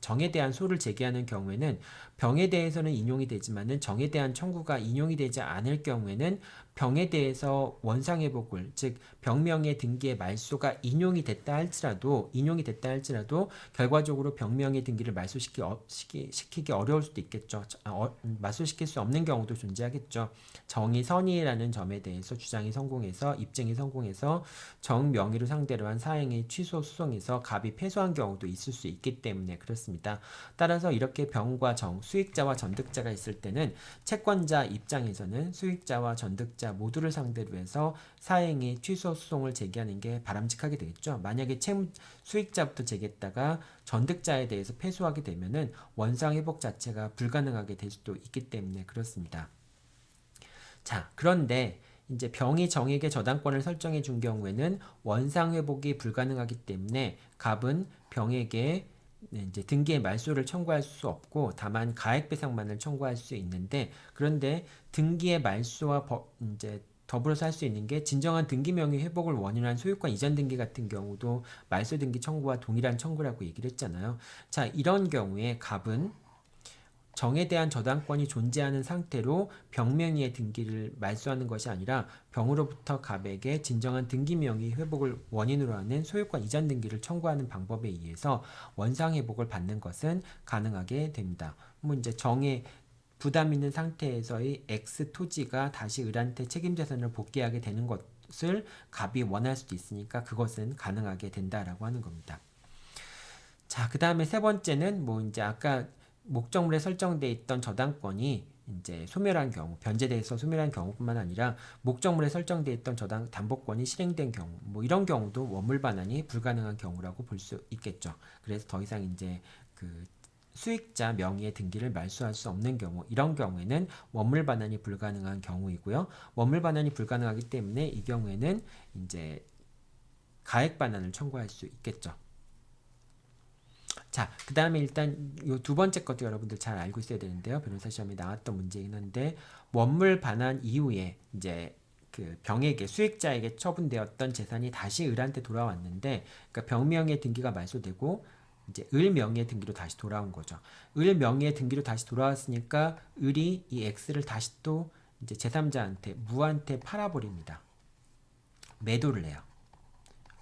정에 대한 소를 제기하는 경우에는 병에 대해서는 인용이 되지만은 정에 대한 청구가 인용이 되지 않을 경우에는 병에 대해서 원상회복을 즉 병명의 등기의 말소가 인용이 됐다 할지라도 결과적으로 병명의 등기를 말소시키기 어려울 수도 있겠죠. 말소시킬 수 없는 경우도 존재하겠죠. 정의 선의라는 점에 대해서 주장이 성공해서 입증이 성공해서 정 명의로 상대로 한 사행위 취소 소송에서 갑이 패소한 경우도 있을 수 있기 때문에 그렇습니다. 따라서 이렇게 병과 정, 수익자와 전득자가 있을 때는 채권자 입장에서는 수익자와 전득자 모두를 상대로 해서 사행위 취소 소송을 제기하는 게 바람직하게 되겠죠. 만약에 수익자부터 제기했다가 전득자에 대해서 패소하게 되면은 원상 회복 자체가 불가능하게 될 수도 있기 때문에 그렇습니다. 자, 그런데 이제 병이 정에게 저당권을 설정해 준 경우에는 원상 회복이 불가능하기 때문에 갑은 병에게 이제 등기의 말소를 청구할 수 없고 다만 가액 배상만을 청구할 수 있는데, 그런데 등기의 말소와 이제 더불어서 할 수 있는 게 진정한 등기 명의 회복을 원인한 소유권 이전 등기 같은 경우도 말소 등기 청구와 동일한 청구라고 얘기를 했잖아요. 자, 이런 경우에 갑은 정에 대한 저당권이 존재하는 상태로 병명의의 등기를 말소하는 것이 아니라 병으로부터 갑에게 진정한 등기 명의 회복을 원인으로 하는 소유권 이전 등기를 청구하는 방법에 의해서 원상 회복을 받는 것은 가능하게 됩니다. 뭐 이제 정에 부담 있는 상태에서의 X 토지가 다시 을한테 책임 재산을 복귀하게 되는 것을 갑이 원할 수도 있으니까 그것은 가능하게 된다라고 하는 겁니다. 자, 그 다음에 세 번째는 뭐 이제 아까 목적물에 설정돼 있던 저당권이 이제 소멸한 경우, 변제돼서 소멸한 경우뿐만 아니라 목적물에 설정돼 있던 저당 담보권이 실행된 경우, 뭐 이런 경우도 원물 반환이 불가능한 경우라고 볼 수 있겠죠. 그래서 더 이상 이제 그 수익자 명의의 등기를 말소할 수 없는 경우, 이런 경우에는 원물 반환이 불가능한 경우이고요. 원물 반환이 불가능하기 때문에 이 경우에는 이제 가액 반환을 청구할 수 있겠죠. 자, 그 다음에 일단 요 두 번째 것도 여러분들 잘 알고 있어야 되는데요. 변호사 시험에 나왔던 문제이긴 한데, 원물 반환 이후에 이제 그 병에게, 수익자에게 처분되었던 재산이 다시 을한테 돌아왔는데, 그러니까 병 명의 등기가 말소되고 이제 을 명의 등기로 다시 돌아온 거죠. 을 명의 등기로 다시 돌아왔으니까 을이 이 X를 다시 또 이제 제3자한테, 무한테 팔아버립니다. 매도를 해요.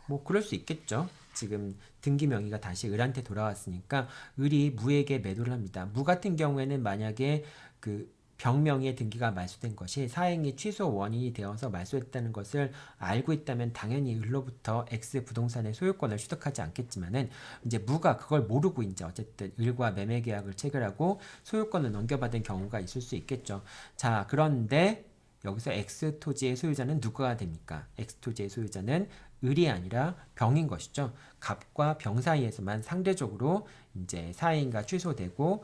뭐 그럴 수 있겠죠. 지금 등기 명의가 다시 을한테 돌아왔으니까 을이 무에게 매도를 합니다. 무 같은 경우에는 만약에 그 병명의 등기가 말소된 것이 사행이 취소 원인이 되어서 말소했다는 것을 알고 있다면 당연히 을로부터 X 부동산의 소유권을 취득하지 않겠지만은, 이제 무가 그걸 모르고 이제 어쨌든 을과 매매 계약을 체결하고 소유권을 넘겨받은 경우가 있을 수 있겠죠. 자, 그런데 여기서 X 토지의 소유자는 누가 됩니까? X 토지의 소유자는 을이 아니라 병인 것이죠. 갑과 병 사이에서만 상대적으로 이제 사인가 취소되고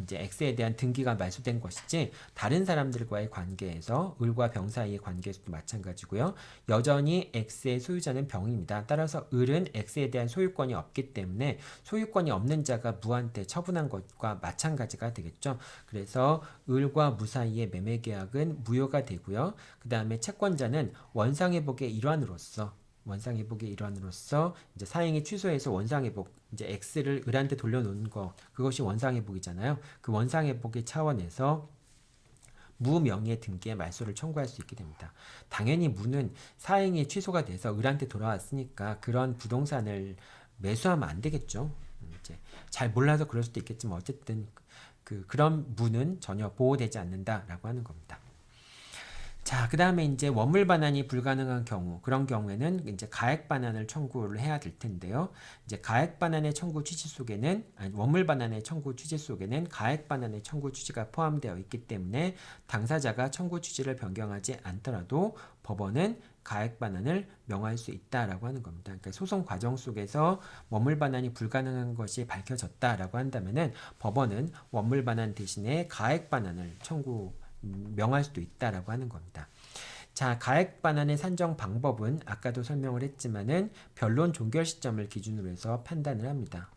이제 X에 대한 등기가 말소된 것이지, 다른 사람들과의 관계에서 을과 병 사이의 관계에서도 마찬가지고요. 여전히 X의 소유자는 병입니다. 따라서 을은 X에 대한 소유권이 없기 때문에 소유권이 없는 자가 무한테 처분한 것과 마찬가지가 되겠죠. 그래서 을과 무 사이의 매매 계약은 무효가 되고요. 그 다음에 채권자는 원상회복의 일환으로서 이제 사행이 취소해서 원상회복, 이제 X를 을한테 돌려놓는 거, 그것이 원상회복이잖아요. 그 원상회복의 차원에서 무 명의 등기에 말소를 청구할 수 있게 됩니다. 당연히 무는 사행이 취소가 돼서 을한테 돌아왔으니까 그런 부동산을 매수하면 안 되겠죠. 이제 잘 몰라서 그럴 수도 있겠지만 어쨌든 그런 무는 전혀 보호되지 않는다라고 하는 겁니다. 자, 그 다음에 이제 원물 반환이 불가능한 경우, 그런 경우에는 이제 가액 반환을 청구를 해야 될 텐데요. 이제 가액 반환의 청구 취지 속에는, 원물 반환의 청구 취지 속에는 가액 반환의 청구 취지가 포함되어 있기 때문에 당사자가 청구 취지를 변경하지 않더라도 법원은 가액 반환을 명할 수 있다라고 하는 겁니다. 그러니까 소송 과정 속에서 원물 반환이 불가능한 것이 밝혀졌다라고 한다면은 법원은 원물 반환 대신에 가액 반환을 명할 수도 있다라고 하는 겁니다. 자, 가액 반환의 산정 방법은 아까도 설명을 했지만은 변론 종결 시점을 기준으로 해서 판단을 합니다.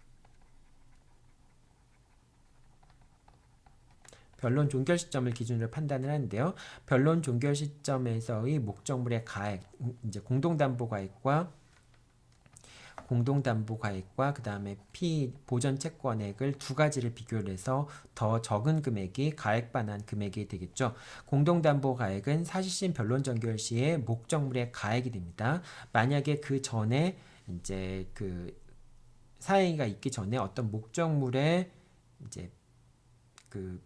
변론 종결 시점을 기준으로 판단을 하는데요. 변론 종결 시점에서의 목적물의 가액, 이제 공동담보가액과 그 다음에 피보전 채권액을 두 가지를 비교를 해서 더 적은 금액이 가액 반환 금액이 되겠죠. 공동담보가액은 사실심 변론 종결 시에 목적물의 가액이 됩니다. 만약에 그 전에 이제 그 사행위가 있기 전에 어떤 목적물에 이제 그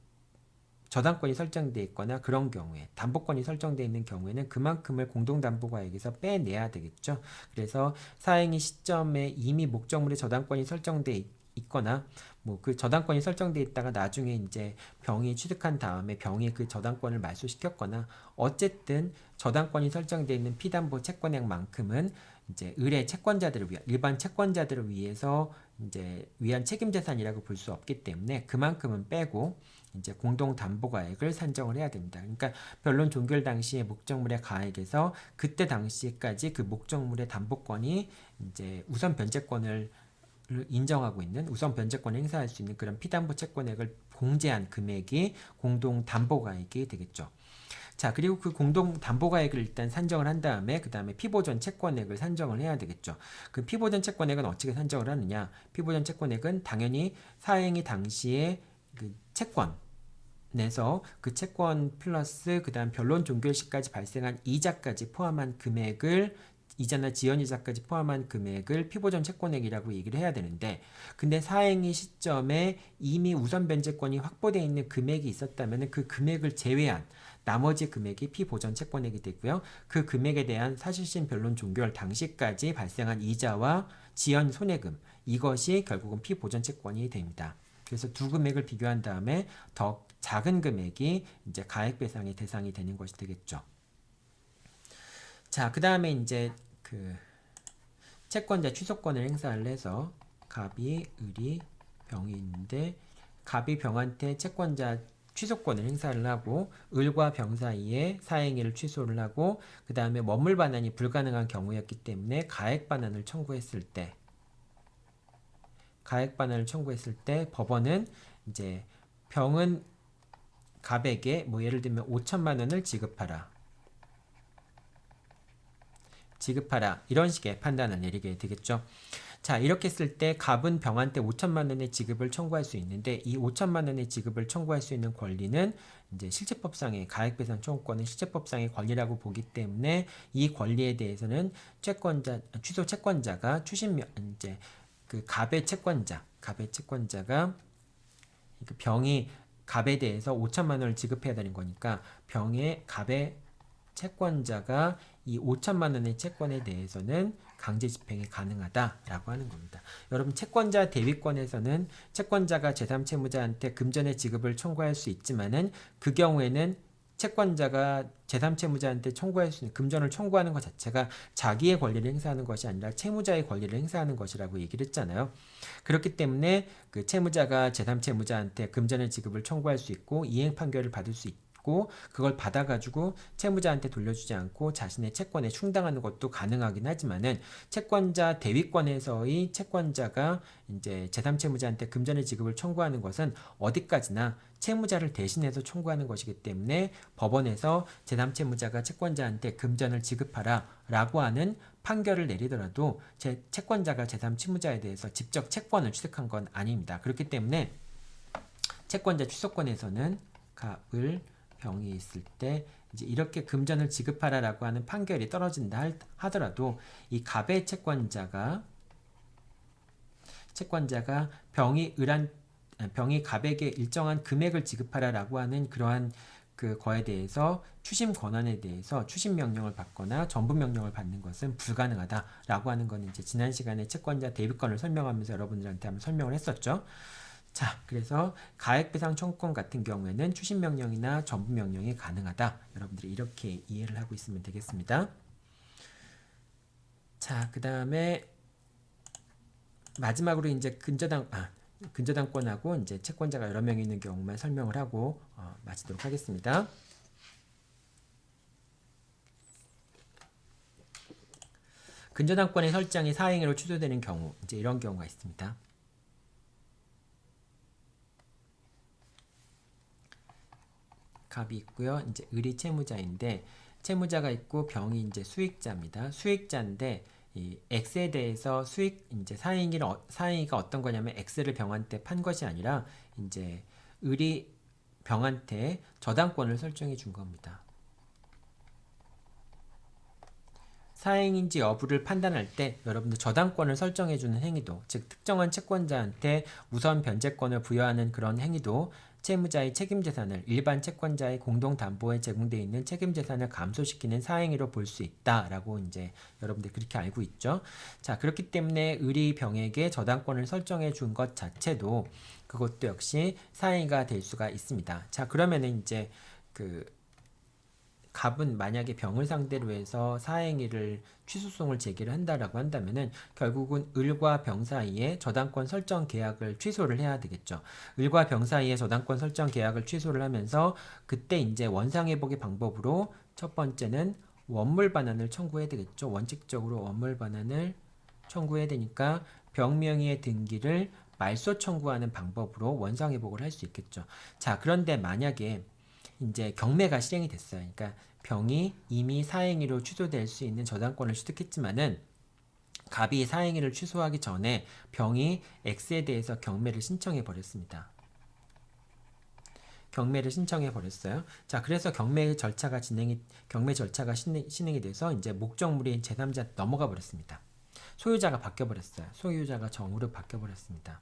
저당권이 설정되어 있거나 그런 경우에, 담보권이 설정되어 있는 경우에는 그만큼을 공동담보가액에서 빼내야 되겠죠. 그래서 사행위 시점에 이미 목적물에 저당권이 설정되어 있거나 뭐 그 저당권이 설정되어 있다가 나중에 이제 병이 취득한 다음에 병이 그 저당권을 말소시켰거나 어쨌든 저당권이 설정되어 있는 피담보 채권액만큼은 이제 을의 채권자들을 위한 일반 채권자들을 위해서 이제 위한 책임 재산이라고 볼 수 없기 때문에 그만큼은 빼고 이제 공동 담보가액을 산정을 해야 됩니다. 그러니까 변론 종결 당시의 목적물의 가액에서 그때 당시까지 그 목적물의 담보권이 이제 우선 변제권을 인정하고 있는 우선 변제권을 행사할 수 있는 그런 피담보 채권액을 공제한 금액이 공동 담보가액이 되겠죠. 자, 그리고 그 공동 담보가액을 일단 산정을 한 다음에 그 다음에 피보전 채권액을 산정을 해야 되겠죠. 그 피보전 채권액은 어떻게 산정을 하느냐? 피보전 채권액은 당연히 사행위 당시에 그 채권 내서 그 채권 플러스 그 다음 변론 종결 시까지 발생한 이자까지 포함한 금액을 이자나 지연이자까지 포함한 금액을 피보전 채권액이라고 얘기를 해야 되는데 근데 사행위 시점에 이미 우선 변제권이 확보되어 있는 금액이 있었다면 그 금액을 제외한 나머지 금액이 피보전 채권액이 되고요. 그 금액에 대한 사실심 변론 종결 당시까지 발생한 이자와 지연 손해금 이것이 결국은 피보전 채권이 됩니다. 그래서 두 금액을 비교한 다음에 더 작은 금액이 이제 가액 배상의 대상이 되는 것이 되겠죠. 자, 그 다음에 이제 그 채권자 취소권을 행사를 해서 갑이, 을이, 병이 있는데 갑이 병한테 채권자 취소권을 행사를 하고 을과 병 사이에 사행위를 취소를 하고 그 다음에 원물 반환이 불가능한 경우였기 때문에 가액 반환을 청구했을 때 법원은 이제 병은 갑에게 뭐 예를 들면 5천만 원을 지급하라 이런 식의 판단을 내리게 되겠죠. 자, 이렇게 했을 때 갑은 병한테 5천만 원의 지급을 청구할 수 있는데 이 5천만 원의 지급을 청구할 수 있는 권리는 이제 실체법상의 가액배상 청구권은 실체법상의 권리라고 보기 때문에 이 권리에 대해서는 취소 채권자가 이제 그 갑의 채권자가 그 병이 갑에 대해서 5천만 원을 지급해야 되는 거니까 갑의 채권자가 이 5천만 원의 채권에 대해서는 강제 집행이 가능하다라고 하는 겁니다. 여러분 채권자 대위권에서는 채권자가 제3채무자한테 금전의 지급을 청구할 수 있지만은 그 경우에는 채권자가 제3채무자한테 청구할 수 있는 금전을 청구하는 것 자체가 자기의 권리를 행사하는 것이 아니라 채무자의 권리를 행사하는 것이라고 얘기를 했잖아요. 그렇기 때문에 그 채무자가 제3채무자한테 금전의 지급을 청구할 수 있고 이행 판결을 받을 수 있고 그걸 받아가지고 채무자한테 돌려주지 않고 자신의 채권에 충당하는 것도 가능하긴 하지만은 채권자 대위권에서의 채권자가 이제 제3채무자한테 금전의 지급을 청구하는 것은 어디까지나 채무자를 대신해서 청구하는 것이기 때문에 법원에서 제3채무자가 채권자한테 금전을 지급하라 라고 하는 판결을 내리더라도 채권자가 제3채무자에 대해서 직접 채권을 취득한 건 아닙니다. 그렇기 때문에 채권자 취소권에서는 갑을 병이 있을 때 이제 이렇게 금전을 지급하라라고 하는 판결이 떨어진다 하더라도 이 갑의 채권자가 병이 갑에게 일정한 금액을 지급하라라고 하는 그러한 그 거에 대해서 추심 권한에 대해서 추심 명령을 받거나 전부 명령을 받는 것은 불가능하다라고 하는 건 이제 지난 시간에 채권자 대위권을 설명하면서 여러분들한테 한번 설명을 했었죠. 자, 그래서 가액배상 청구권 같은 경우에는 추심 명령이나 전부 명령이 가능하다. 여러분들이 이렇게 이해를 하고 있으면 되겠습니다. 자, 그 다음에 마지막으로 이제 근저당권하고 이제 채권자가 여러 명 있는 경우만 설명을 하고 마치도록 하겠습니다. 근저당권의 설정이 사행위로 취소되는 경우, 이제 이런 경우가 있습니다. 갑이 있고요. 이제 을이 채무자인데 채무자가 있고 병이 이제 수익자입니다. 수익자인데 이 X에 대해서 이제 사행위가 어떤 거냐면 X를 병한테 판 것이 아니라 이제 을이 병한테 저당권을 설정해 준 겁니다. 사행인지 여부를 판단할 때 여러분들 저당권을 설정해 주는 행위도, 즉 특정한 채권자한테 우선 변제권을 부여하는 그런 행위도 채무자의 책임재산을 일반 채권자의 공동담보에 제공되어 있는 책임재산을 감소시키는 사행위로 볼 수 있다라고 이제 여러분들 그렇게 알고 있죠. 자, 그렇기 때문에 을이 병에게 저당권을 설정해 준 것 자체도 그것도 역시 사행위가 될 수가 있습니다. 자, 그러면은 이제 그 갑은 만약에 병을 상대로 해서 사행위를 취소송을 제기를 한다라고 한다면은 결국은 을과 병 사이에 저당권 설정 계약을 취소를 해야 되겠죠. 을과 병 사이에 저당권 설정 계약을 취소를 하면서 그때 이제 원상회복의 방법으로 첫 번째는 원물 반환을 청구해야 되겠죠. 원칙적으로 원물 반환을 청구해야 되니까 병명의의 등기를 말소 청구하는 방법으로 원상회복을 할 수 있겠죠. 자, 그런데 만약에 이제 경매가 실행이 됐어요. 그러니까 병이 이미 사행위로 취소될 수 있는 저당권을 취득했지만은 갑이 사행위를 취소하기 전에 병이 X에 대해서 경매를 신청해 버렸습니다. 경매를 신청해 버렸어요. 자, 그래서 경매 절차가 진행이 돼서 이제 목적물인 제3자 넘어가 버렸습니다. 소유자가 바뀌어 버렸어요. 소유자가 정으로 바뀌어 버렸습니다.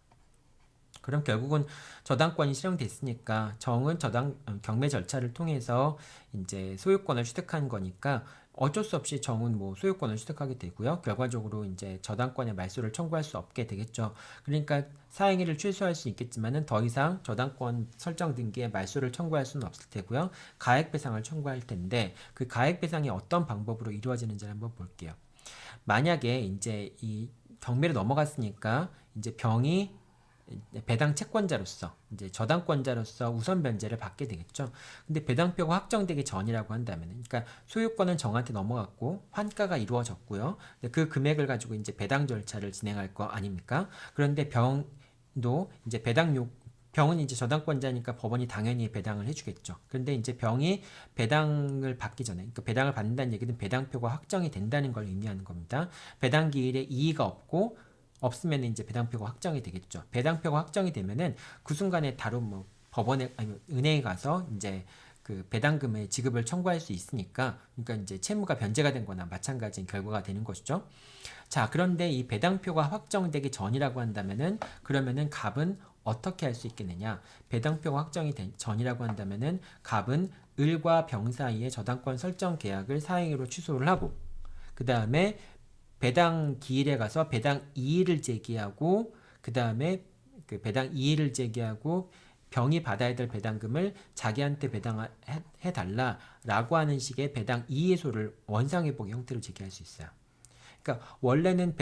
그럼 결국은 저당권이 실현됐으니까 정은 경매 절차를 통해서 이제 소유권을 취득한 거니까 어쩔 수 없이 정은 뭐 소유권을 취득하게 되고요. 결과적으로 이제 저당권의 말소를 청구할 수 없게 되겠죠. 그러니까 사행위를 취소할 수 있겠지만은 더 이상 저당권 설정 등기에 말소를 청구할 수는 없을 테고요. 가액 배상을 청구할 텐데 그 가액 배상이 어떤 방법으로 이루어지는지 한번 볼게요. 만약에 이제 이 경매를 넘어갔으니까 이제 병이 배당 채권자로서 이제 저당권자로서 우선 변제를 받게 되겠죠. 근데 배당표가 확정되기 전이라고 한다면, 그러니까 소유권은 정한테 넘어갔고 환가가 이루어졌고요. 그 금액을 가지고 이제 배당 절차를 진행할 거 아닙니까? 그런데 병도 이제 병은 이제 저당권자니까 법원이 당연히 배당을 해주겠죠. 그런데 이제 병이 배당을 받기 전에, 그러니까 배당을 받는다는 얘기는 배당표가 확정이 된다는 걸 의미하는 겁니다. 배당 기일에 이의가 없으면 이제 배당표가 확정이 되겠죠. 배당표가 확정이 되면은 그 순간에 다른 뭐 법원에 아니 은행에 가서 이제 그 배당금의 지급을 청구할 수 있으니까 그러니까 이제 채무가 변제가 된 거나 마찬가지인 결과가 되는 것이죠. 자, 그런데 이 배당표가 확정되기 전이라고 한다면은 그러면은 갑은 어떻게 할 수 있겠느냐? 배당표가 확정이 된 전이라고 한다면은 갑은 을과 병 사이의 저당권 설정 계약을 사행위로 취소를 하고 그 다음에 배당 기일에 가서 배당 이의를 제기하고 그 다음에 그 배당 이의를 제기하고 병이 받아야 될 배당금을 자기한테 배당해 달라라고 하는 식의 배당 이의소를 원상회복 형태로 제기할 수 있어요. 그러니까 원래는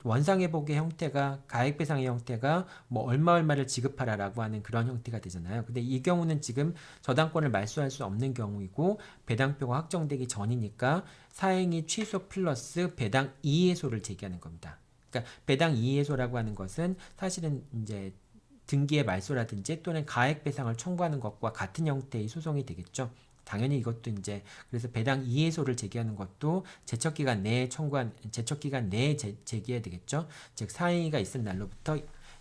원상회복의 형태가 가액배상의 형태가 뭐 얼마를 지급하라라고 하는 그런 형태가 되잖아요. 근데 이 경우는 지금 저당권을 말소할 수 없는 경우이고 배당표가 확정되기 전이니까 사행위 취소 플러스 배당 이의소를 제기하는 겁니다. 그러니까 배당 이의소라고 하는 것은 사실은 이제 등기의 말소라든지 또는 가액배상을 청구하는 것과 같은 형태의 소송이 되겠죠. 당연히 이것도 이제 그래서 배당 이의소를 제기하는 것도 제척기간 내에 제기해야 되겠죠. 즉 사행위가 있은 날로부터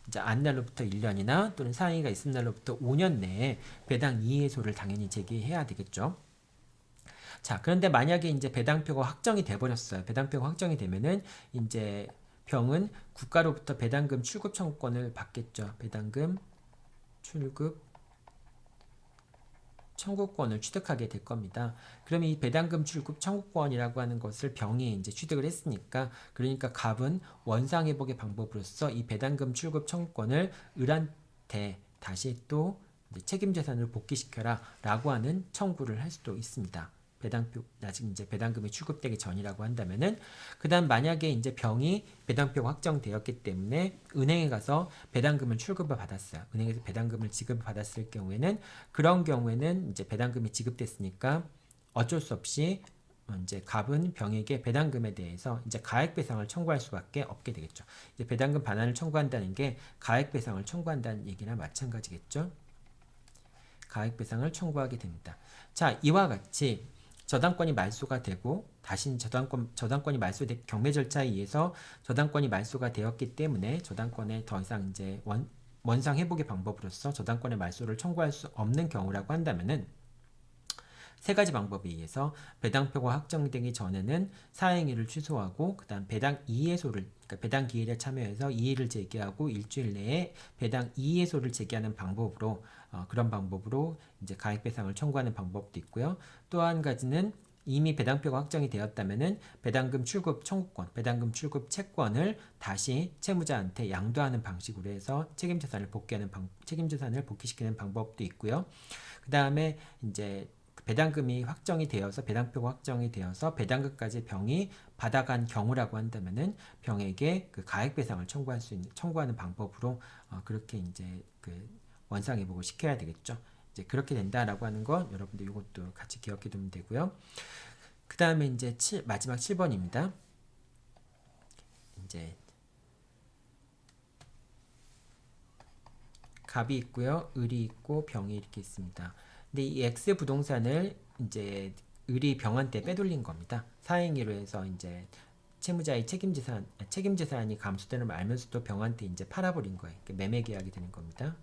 이제 안 날로부터 1년이나 또는 사행위가 있은 날로부터 5년 내에 배당 이의소를 당연히 제기해야 되겠죠. 자, 그런데 만약에 이제 배당표가 확정이 돼 버렸어요. 배당표가 확정이 되면은 이제 병은 국가로부터 배당금 출급 청구권을 받겠죠. 배당금 출급 청구권을 취득하게 될 겁니다. 그러면 이 배당금 출급 청구권이라고 하는 것을 병이 이제 취득을 했으니까 그러니까 갑은 원상회복의 방법으로서 이 배당금 출급 청구권을 을한테 다시 또 책임재산을 복귀시켜라 라고 하는 청구를 할 수도 있습니다. 아직 이제 배당금이 출급되기 전이라고 한다면은 그다음 만약에 이제 병이 배당표가 확정되었기 때문에 은행에 가서 배당금을 출급을 받았어요. 은행에서 배당금을 지급을 받았을 경우에는 그런 경우에는 이제 배당금이 지급됐으니까 어쩔 수 없이 이제 갑은 병에게 배당금에 대해서 이제 가액배상을 청구할 수밖에 없게 되겠죠. 이제 배당금 반환을 청구한다는 게 가액배상을 청구한다는 얘기나 마찬가지겠죠. 가액배상을 청구하게 됩니다. 자, 이와 같이 저당권이 말소가 되고 다시 저당권이 말소된 경매 절차에 의해서 저당권이 말소가 되었기 때문에 저당권에 더 이상 이제 원상 회복의 방법으로서 저당권의 말소를 청구할 수 없는 경우라고 한다면은 세 가지 방법에 의해서 배당표가 확정되기 전에는 사행위를 취소하고 그다음 배당 이의소를 그러니까 배당 기일에 참여해서 이의를 제기하고 일주일 내에 배당 이의소를 제기하는 방법으로 그런 방법으로 이제 가액배상을 청구하는 방법도 있고요. 또 한 가지는 이미 배당표가 확정이 되었다면은 배당금 출급 청구권, 배당금 출급 채권을 다시 채무자한테 양도하는 방식으로 해서 책임재산을 복귀시키는 방법도 있고요. 그 다음에 이제 배당금이 확정이 되어서 배당표가 확정이 되어서 배당금까지 병이 받아간 경우라고 한다면은 병에게 그 가액배상을 청구하는 방법으로 그렇게 이제 그 원상회복을 시켜야 되겠죠. 이제 그렇게 된다라고 하는 거 여러분들 이것도 같이 기억해 두면 되고요. 그 다음에 이제 마지막 7번입니다. 이제 갑이 있고요, 을이 있고 병이 이렇게 있습니다. 근데 이 X 부동산을 이제 을이 병한테 빼돌린 겁니다. 사행위로 해서 이제 채무자의 책임재산이 감소되는 걸 알면서도 병한테 이제 팔아버린 거예요. 매매 계약이 되는 겁니다.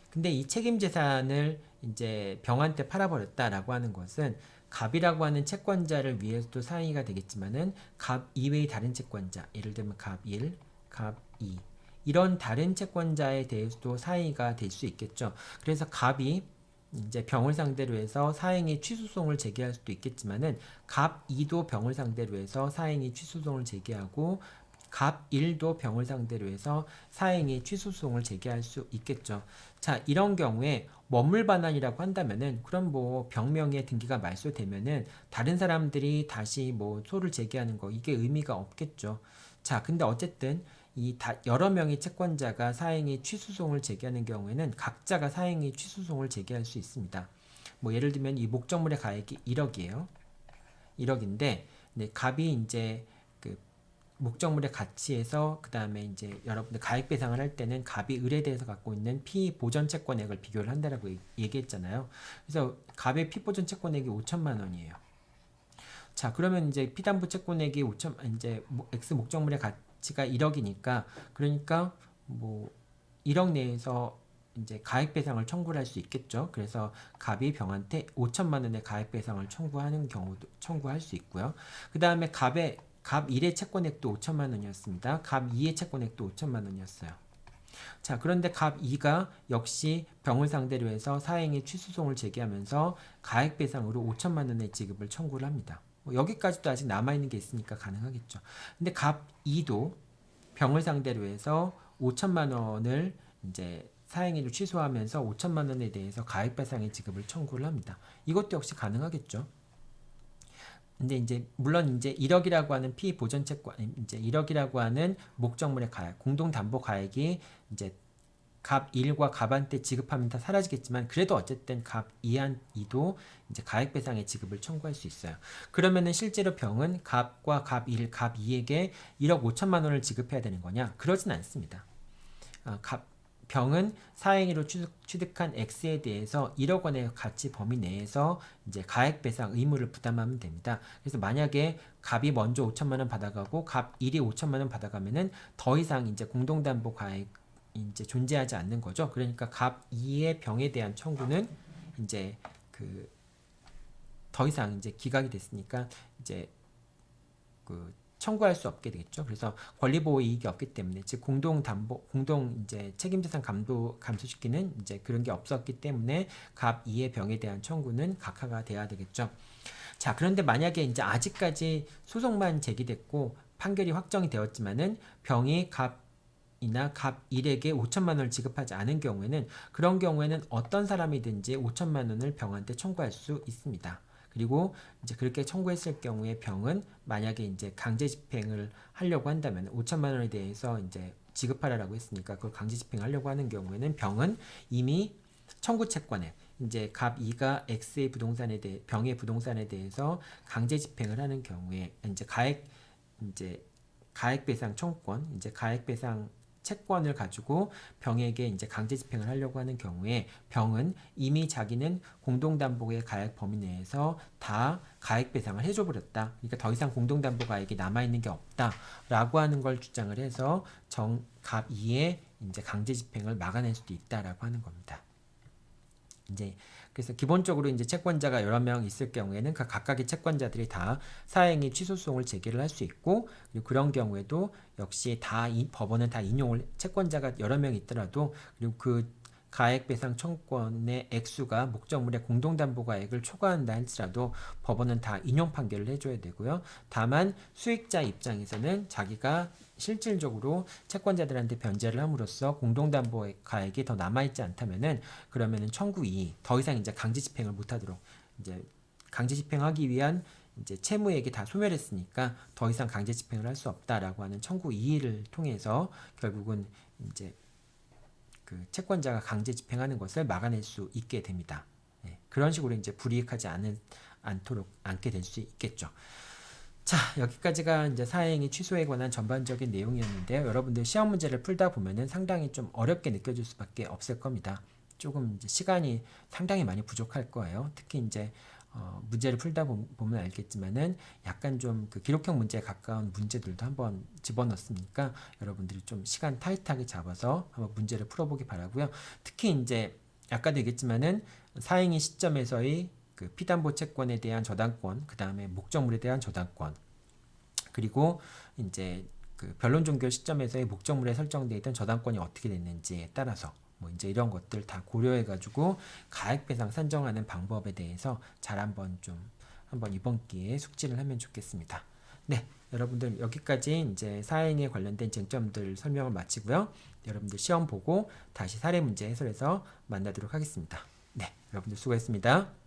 근데 이 책임재산을 이제 병한테 팔아버렸다라고 하는 것은 갑이라고 하는 채권자를 위해서도 사행위가 되겠지만은 갑 이외의 다른 채권자, 예를 들면 갑 1, 갑 2 이런 다른 채권자에 대해서도 사행위가 될 수 있겠죠. 그래서 갑이 이제 병을 상대로 해서 사행위 취소송을 제기할 수도 있겠지만은 갑 2도 병을 상대로 해서 사행위 취소송을 제기하고 갑 1도 병을 상대로 해서 사행위 취소송을 제기할 수 있겠죠. 자, 이런 경우에 원물반환이라고 한다면은 그럼 뭐 병명의 등기가 말소되면은 다른 사람들이 다시 뭐 소를 제기하는 거 이게 의미가 없겠죠. 자, 근데 어쨌든 여러 명의 채권자가 사행위 취소송을 제기하는 경우에는 각자가 사행위 취소송을 제기할 수 있습니다. 뭐 예를 들면 이 목적물의 가액이 1억이에요. 1억인데 네, 갑이 이제 그 목적물의 가치에서 그 다음에 이제 여러분들 가액 배상을 할 때는 갑이 을에 대해서 갖고 있는 피보전 채권액을 비교를 한다라고 얘기했잖아요. 그래서 갑의 피보전 채권액이 5천만 원이에요. 자, 그러면 이제 피담보 채권액이 이제 X 목적물의 가치가 1억이니까 그러니까 뭐 1억 내에서 이제 가액 배상을 청구를 할 수 있겠죠. 그래서 갑이 병한테 5천만 원의 가액 배상을 청구하는 경우도 청구할 수 있고요. 그 다음에 갑 1의 채권액도 5천만 원이었습니다. 갑 2의 채권액도 5천만 원이었어요. 자, 그런데 갑 2가 역시 병을 상대로 해서 사행위 취소송을 제기하면서 가액 배상으로 5천만 원의 지급을 청구를 합니다. 뭐 여기까지도 아직 남아있는 게 있으니까 가능하겠죠. 근데 갑 2도 병을 상대로 해서 5천만 원을 이제 사행위를 취소하면서 5천만 원에 대해서 가액배상의 지급을 청구를 합니다. 이것도 역시 가능하겠죠. 근데 이제 물론 이제 1억이라고 하는 피보전 채권, 이제 1억이라고 하는 목적물의 가액, 공동 담보 가액이 이제 갑 1과 갑한테 지급하면 다 사라지겠지만 그래도 어쨌든 갑 2도 이제 가액배상의 지급을 청구할 수 있어요. 그러면은 실제로 병은 갑과 갑 1, 갑 2에게 1억 5천만 원을 지급해야 되는 거냐? 그러진 않습니다. 병은 사행위로 취득한 X에 대해서 1억 원의 가치 범위 내에서 이제 가액배상 의무를 부담하면 됩니다. 그래서 만약에 갑이 먼저 5천만 원 받아가고 갑 1이 5천만 원 받아가면은 더 이상 이제 공동담보 가액 이제 존재하지 않는 거죠. 그러니까 갑 2의 병에 대한 청구는 이제 그 더 이상 이제 기각이 됐으니까 이제 그 청구할 수 없게 되겠죠. 그래서 권리보호 이익이 없기 때문에 즉 공동 이제 책임재산 감소시키는 이제 그런 게 없었기 때문에 갑 2의 병에 대한 청구는 각하가 돼야 되겠죠. 자, 그런데 만약에 이제 아직까지 소송만 제기됐고 판결이 확정이 되었지만은 병이 갑이나 갑 1에게 5천만 원을 지급하지 않은 경우에는 그런 경우에는 어떤 사람이든지 5천만 원을 병한테 청구할 수 있습니다. 그리고 이제 그렇게 청구했을 경우에 병은 만약에 이제 강제 집행을 하려고 한다면 5천만 원에 대해서 이제 지급하라고 했으니까 그걸 강제 집행하려고 하는 경우에는 병은 이미 청구 채권에 이제 갑 2가 X의 병의 부동산에 대해서 강제 집행을 하는 경우에 이제 가액배상 청구권, 이제 가액배상 채권을 가지고 병에게 이제 강제 집행을 하려고 하는 경우에 병은 이미 자기는 공동담보의 가액 범위 내에서 다 가액 배상을 해줘 버렸다. 그러니까 더 이상 공동담보 가액이 남아 있는 게 없다라고 하는 걸 주장을 해서 갑 2의 이제 강제 집행을 막아낼 수도 있다라고 하는 겁니다. 이제 그래서 기본적으로 이제 채권자가 여러 명 있을 경우에는 그 각각의 채권자들이 다 사행위 취소송을 제기를 할 수 있고 그리고 그런 경우에도 역시 법원은 다 채권자가 여러 명 있더라도 그리고 그 가액배상 청구권의 액수가 목적물의 공동담보가액을 초과한다 할지라도 법원은 다 인용 판결을 해줘야 되고요. 다만 수익자 입장에서는 자기가 실질적으로 채권자들한테 변제를 함으로써 공동담보가액이 더 남아있지 않다면은 그러면은 청구 2, 더 이상 이제 강제 집행을 못하도록 이제 강제 집행하기 위한 이제 채무액이 다 소멸했으니까 더 이상 강제 집행을 할 수 없다라고 하는 청구 2를 통해서 결국은 이제 그 채권자가 강제 집행하는 것을 막아낼 수 있게 됩니다. 네, 그런 식으로 이제 불이익하지 않도록 않게 될 수 있겠죠. 자, 여기까지가 이제 사행위 취소에 관한 전반적인 내용이었는데요. 여러분들 시험 문제를 풀다 보면은 상당히 좀 어렵게 느껴질 수밖에 없을 겁니다. 조금 이제 시간이 상당히 많이 부족할 거예요. 특히 이제 문제를 풀다 보면 알겠지만은 약간 좀 그 기록형 문제에 가까운 문제들도 한번 집어넣습니까? 여러분들이 좀 시간 타이트하게 잡아서 한번 문제를 풀어보기 바라고요. 특히 이제 아까도 얘기했지만은 사행위 시점에서의 그 피담보 채권에 대한 저당권, 그 다음에 목적물에 대한 저당권, 그리고 이제 그 변론 종결 시점에서의 목적물에 설정되어 있던 저당권이 어떻게 됐는지에 따라서 뭐 이제 이런 것들 다 고려해 가지고 가액 배상 산정하는 방법에 대해서 잘 한번 이번 기회에 숙지를 하면 좋겠습니다. 네, 여러분들 여기까지 이제 사행에 관련된 쟁점들 설명을 마치고요. 여러분들 시험 보고 다시 사례 문제 해설해서 만나도록 하겠습니다. 네, 여러분들 수고했습니다.